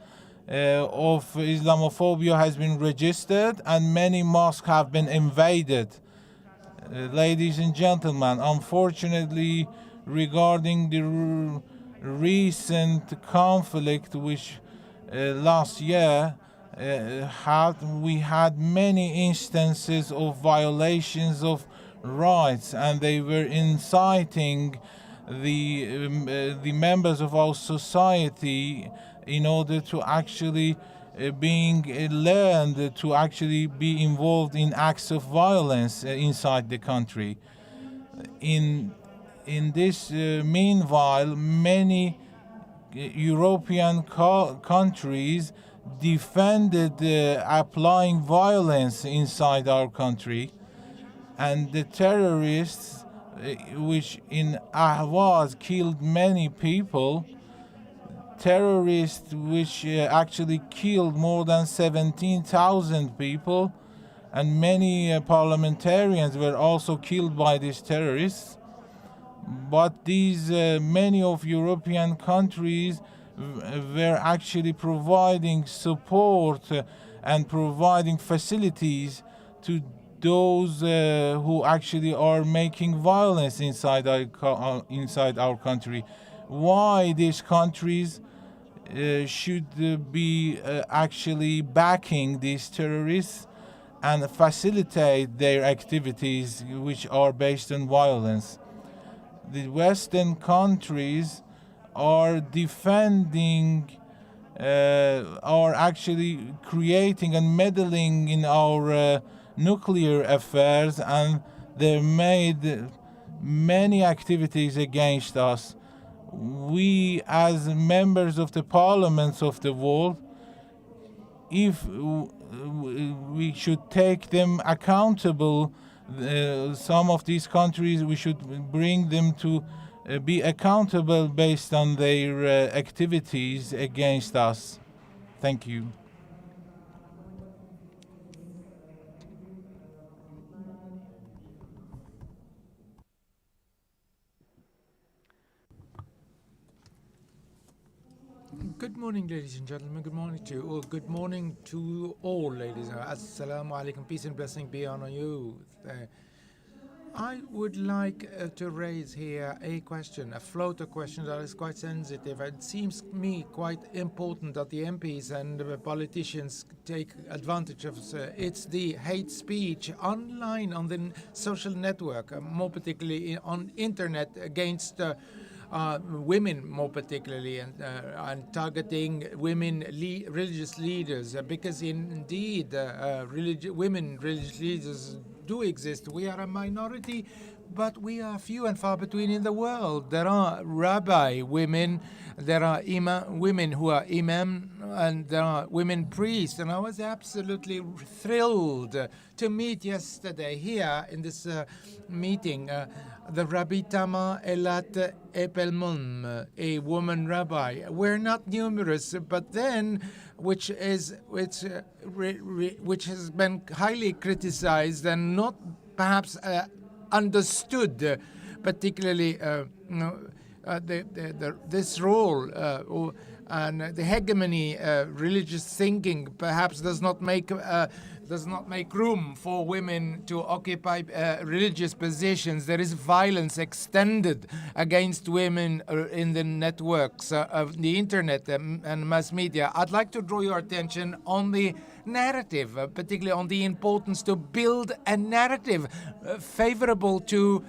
P: of Islamophobia has been registered, and many mosques have been invaded. Ladies and gentlemen, unfortunately, regarding the recent conflict which last year we had many instances of violations of rights, and they were inciting the members of our society in order to actually being learned to actually be involved in acts of violence inside the country. In this meanwhile, many European countries defended applying violence inside our country, and the terrorists which in Ahwaz killed many people, terrorists which actually killed more than 17,000 people, and many parliamentarians were also killed by these terrorists. But these many of European countries were actually providing support and providing facilities to those who actually are making violence inside our country. Why these countries should be actually backing these terrorists and facilitate their activities which are based on violence? The Western countries are defending, are actually creating and meddling in our nuclear affairs, and they made many activities against us. We, as members of the parliaments of the world, if we should take them accountable, some of these countries, we should bring them to be accountable based on their activities against us. Thank you.
C: Good morning, ladies and gentlemen. Good morning to you all. Good morning to all, ladies. Assalamu alaikum. Peace and blessing be on you. I would like to raise here a question, a floater question that is quite sensitive. It seems me quite important that the MPs and the politicians take advantage of it. It's the hate speech online on the social network, more particularly on internet against women, more particularly, and targeting women religious leaders, because indeed women religious leaders do exist. We are a minority, but we are few and far between in the world. There are rabbi women, there are women who are imam, and there are women priests. And I was absolutely thrilled to meet yesterday here in this meeting the Rabbi Tama Elat Epelmon, a woman rabbi. We're not numerous, but then which has been highly criticized and not perhaps understood, particularly this role and the hegemony, religious thinking perhaps does not make room for women to occupy religious positions. There is violence extended against women in the networks of the internet and mass media. I'd like to draw your attention on the narrative, particularly on the importance to build a narrative favorable to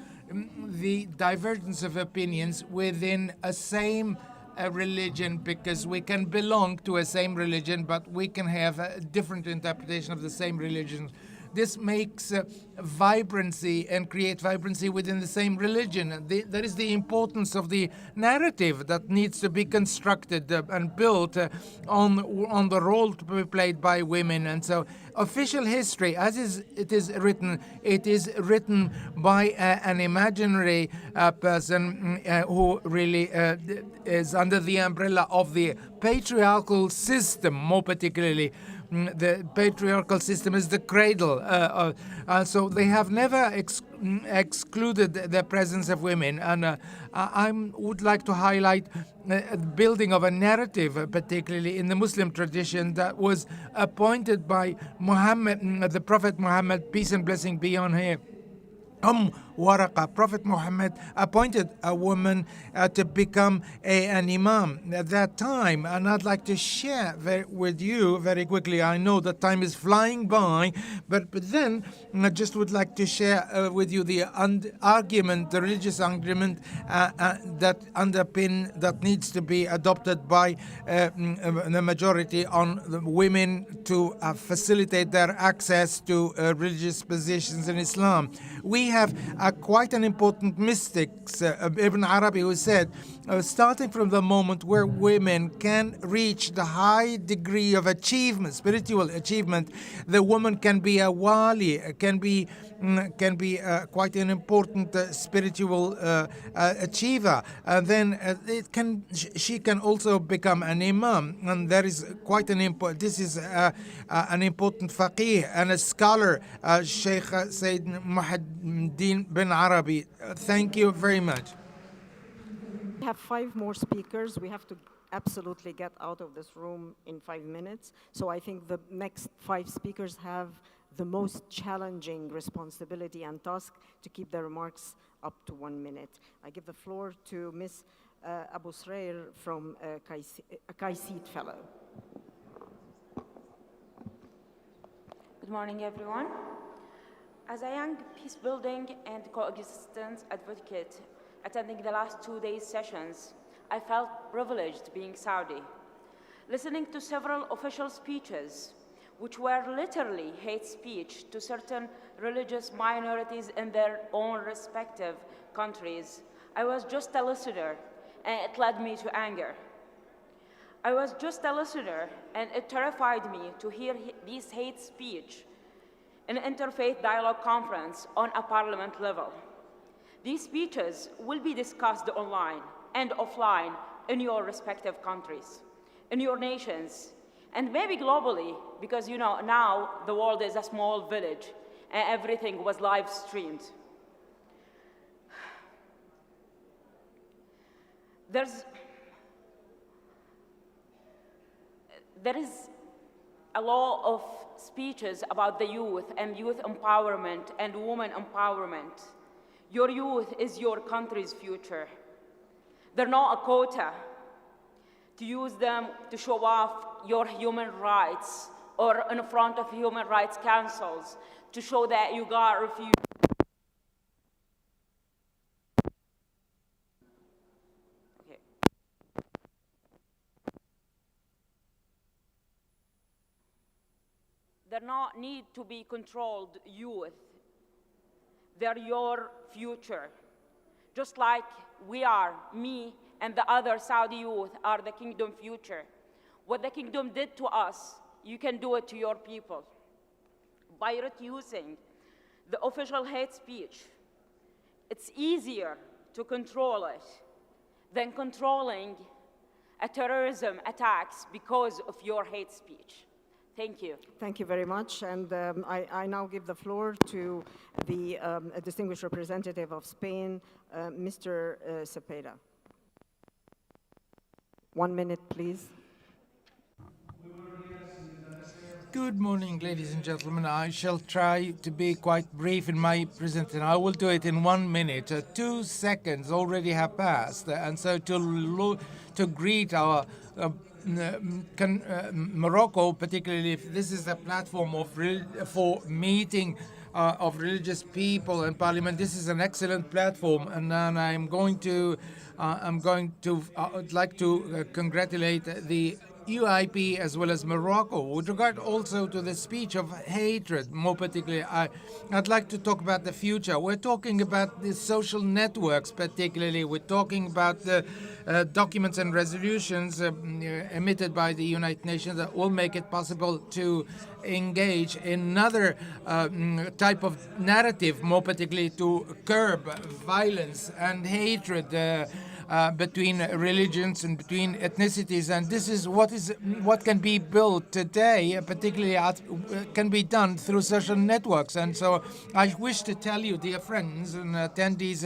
C: the divergence of opinions within a same religion, because we can belong to a same religion, but we can have a different interpretation of the same religion. This makes vibrancy and create vibrancy within the same religion. That is the importance of the narrative that needs to be constructed and built on the role to be played by women. And so official history, as it is written by an imaginary person who really is under the umbrella of the patriarchal system, more particularly. The patriarchal system is the cradle. So they have never excluded the presence of women. And I would like to highlight the building of a narrative, particularly in the Muslim tradition, that was appointed by Muhammad, the Prophet Muhammad, peace and blessing be on him. Waraqa, Prophet Muhammad appointed a woman to become an imam at that time. And I'd like to share with you very quickly. I know that time is flying by, but then I just would like to share with you the argument, the religious argument that needs to be adopted by the majority on the women to facilitate their access to religious positions in Islam. We have quite an important mystic, Ibn Arabi, who said, starting from the moment where women can reach the high degree of achievement, spiritual achievement, the woman can be a wali, can be quite an important spiritual achiever. And then she can also become an imam, and there is quite an important. This is an important faqih and a scholar, Sheikh Sayyid Muhammad bin Arabi. Thank you very much.
A: We have 5 more speakers. We have to absolutely get out of this room in 5 minutes. So I think the next 5 speakers have the most challenging responsibility and task to keep their remarks up to 1 minute. I give the floor to Ms. Abu Srair from a Kaisid Fellow.
Q: Good morning, everyone. As a young peace-building and coexistence advocate attending the last 2 days' sessions, I felt privileged being Saudi, listening to several official speeches, which were literally hate speech to certain religious minorities in their own respective countries. I was just a listener, and it led me to anger. I was just a listener, and it terrified me to hear this hate speech in an interfaith dialogue conference on a parliament level. These speeches will be discussed online and offline in your respective countries, in your nations, and maybe globally, because now the world is a small village and everything was live streamed. there is a lot of speeches about the youth and youth empowerment and women empowerment. Your youth is your country's future. They're not a quota to use them to show off your human rights or in front of human rights councils to show that you got refugees. Okay. They're not need to be controlled youth. They're your future. Just like we are, me and the other Saudi youth are the kingdom future. What the kingdom did to us, you can do it to your people. By reducing the official hate speech, it's easier to control it than controlling a terrorism attacks because of your hate speech. Thank you.
A: Thank you very much. And I now give the floor to the distinguished representative of Spain, Mr. Cepeda. 1 minute, please.
C: Good morning, ladies and gentlemen. I shall try to be quite brief in my presentation. I will do it in 1 minute. 2 seconds already have passed, and so to greet our Morocco, particularly if this is a platform for meeting of religious people and parliament. This is an excellent platform, and I'd like to congratulate the UIP as well as Morocco. With regard also to the speech of hatred, more particularly, I'd like to talk about the future. We're talking about the social networks, particularly. We're talking about the documents and resolutions emitted by the United Nations that will make it possible to engage in another type of narrative, more particularly to curb violence and hatred between religions and between ethnicities, and this is what can be built today, particularly can be done through social networks. And so I wish to tell you, dear friends and attendees,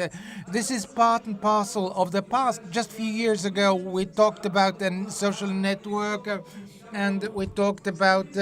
C: this is part and parcel of the past. Just a few years ago, we talked about a social network, and we talked about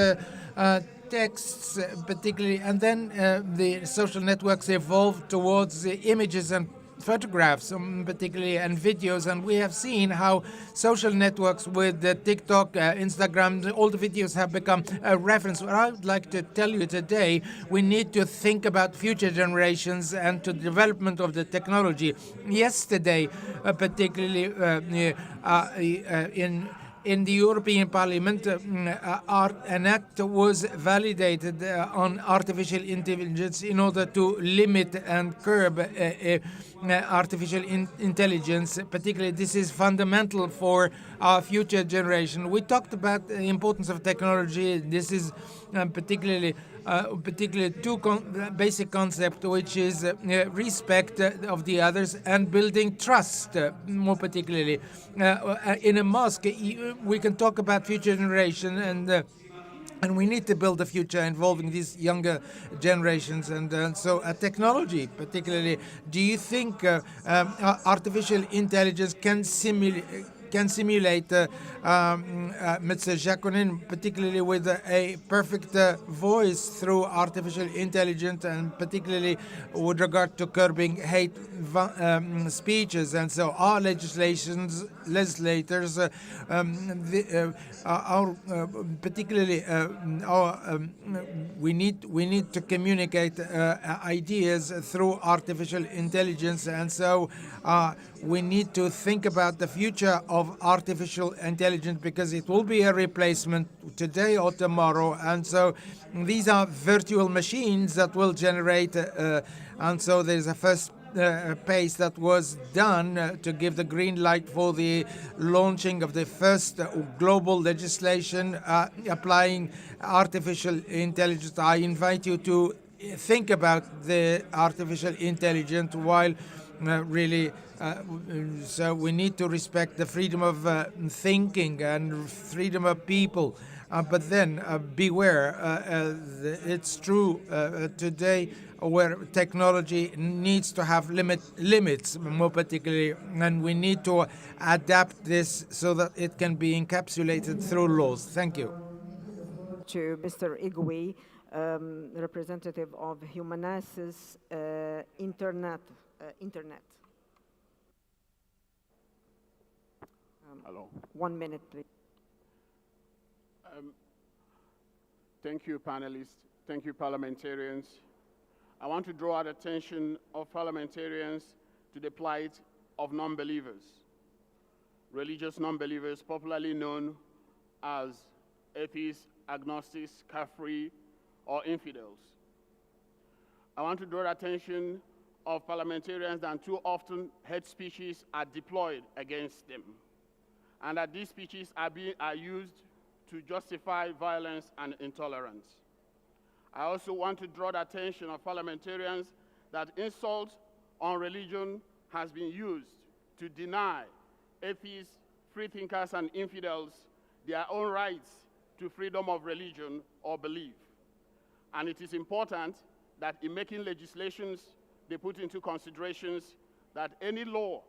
C: texts, particularly, and then the social networks evolved towards the images and photographs, particularly, and videos, and we have seen how social networks with TikTok, Instagram, all the videos have become a reference. What I would like to tell you today, we need to think about future generations and to the development of the technology. Yesterday, particularly in the European Parliament, an act was validated on artificial intelligence in order to limit and curb artificial intelligence. Particularly, this is fundamental for our future generation. We talked about the importance of technology. This is particularly two basic concepts, which is respect of the others and building trust, more particularly. In a mosque, we can talk about future generation, and we need to build a future involving these younger generations. And so technology, particularly, do you think artificial intelligence can simulate Mr. Jacqueline, particularly with a perfect voice through artificial intelligence, and particularly with regard to curbing hate speeches? And so our legislators, we need to communicate ideas through artificial intelligence, and so we need to think about the future of artificial intelligence, because it will be a replacement today or tomorrow. And so these are virtual machines that will generate, and so there's a first pace that was done to give the green light for the launching of the first global legislation applying artificial intelligence. I invite you to think about the artificial intelligence while so we need to respect the freedom of thinking and freedom of people. But then beware, it's true today where technology needs to have limits, more particularly, and we need to adapt this so that it can be encapsulated through laws. Thank you.
A: To Mr. Igwe, representative of Humanasis Internet.
R: Hello.
A: 1 minute, please.
R: Thank you, panelists. Thank you, parliamentarians. I want to draw the attention of parliamentarians to the plight of non-believers, religious non-believers, popularly known as atheists, agnostics, kafiri, or infidels. I want to draw the attention of parliamentarians that too often hate speeches are deployed against them, and that these speeches are used to justify violence and intolerance. I also want to draw the attention of parliamentarians that insult on religion has been used to deny atheists, freethinkers, and infidels their own rights to freedom of religion or belief. And it is important that in making legislations, they put into considerations that any law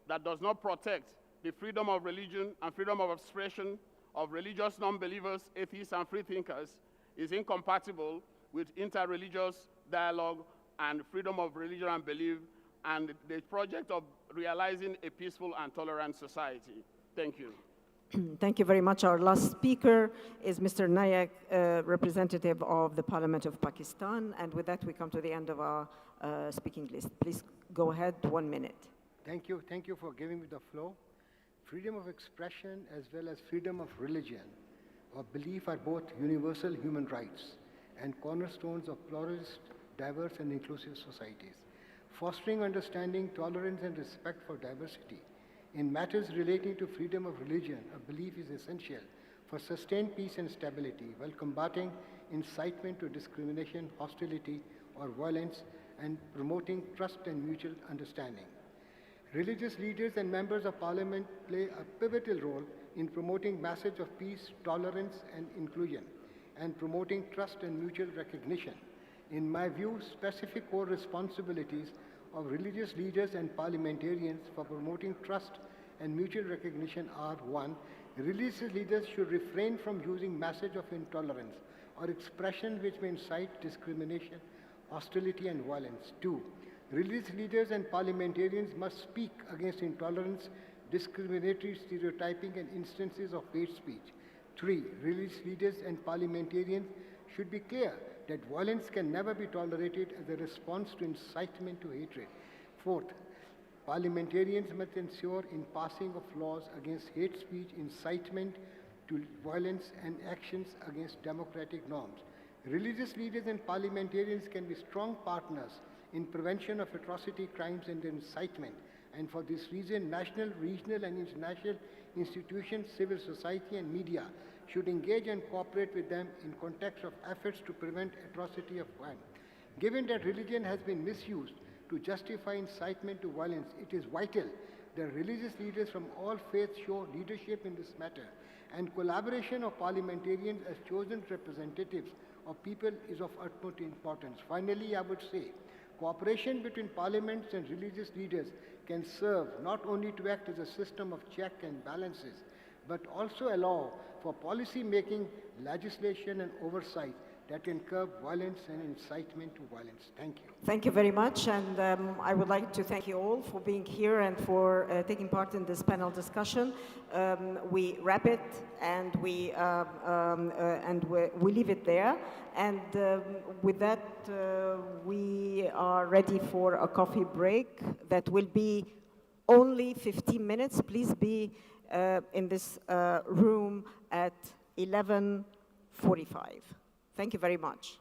R: that does not protect the freedom of religion and freedom of expression of religious non-believers, atheists, and freethinkers is incompatible with interreligious dialogue and freedom of religion and belief and the project of realizing a peaceful and tolerant society. Thank you.
A: Thank you very much. Our last speaker is Mr. Nayak, representative of the Parliament of Pakistan. And with that, we come to the end of our speaking list. Please go ahead, 1 minute.
S: Thank you. Thank you for giving me the floor. Freedom of expression as well as freedom of religion or belief are both universal human rights and cornerstones of pluralist, diverse, and inclusive societies. Fostering understanding, tolerance, and respect for diversity in matters relating to freedom of religion or belief is essential for sustained peace and stability while combating incitement to discrimination, hostility, or violence, and promoting trust and mutual understanding. Religious leaders and members of parliament play a pivotal role in promoting message of peace, tolerance, and inclusion, and promoting trust and mutual recognition. In my view, specific core responsibilities of religious leaders and parliamentarians for promoting trust and mutual recognition are: 1, religious leaders should refrain from using message of intolerance or expression which may incite discrimination, hostility, and violence. 2, religious leaders and parliamentarians must speak against intolerance, discriminatory stereotyping, and instances of hate speech. 3, religious leaders and parliamentarians should be clear that violence can never be tolerated as a response to incitement to hatred. 4th, parliamentarians must ensure in passing of laws against hate speech, incitement to violence, and actions against democratic norms. Religious leaders and parliamentarians can be strong partners in prevention of atrocity, crimes, and incitement. And for this reason, national, regional, and international institutions, civil society, and media should engage and cooperate with them in context of efforts to prevent atrocity of crime. Given that religion has been misused to justify incitement to violence, it is vital that religious leaders from all faiths show leadership in this matter, and collaboration of parliamentarians as chosen representatives of people is of utmost importance. Finally, I would say, cooperation between parliaments and religious leaders can serve not only to act as a system of check and balances, but also allow for policy making, legislation, and oversight that can curb violence and incitement to violence. Thank you.
A: Thank you very much, and I would like to thank you all for being here and for taking part in this panel discussion. We wrap it and we leave it there. And with that, we are ready for a coffee break that will be only 15 minutes. Please be in this room at 11:45. Thank you very much.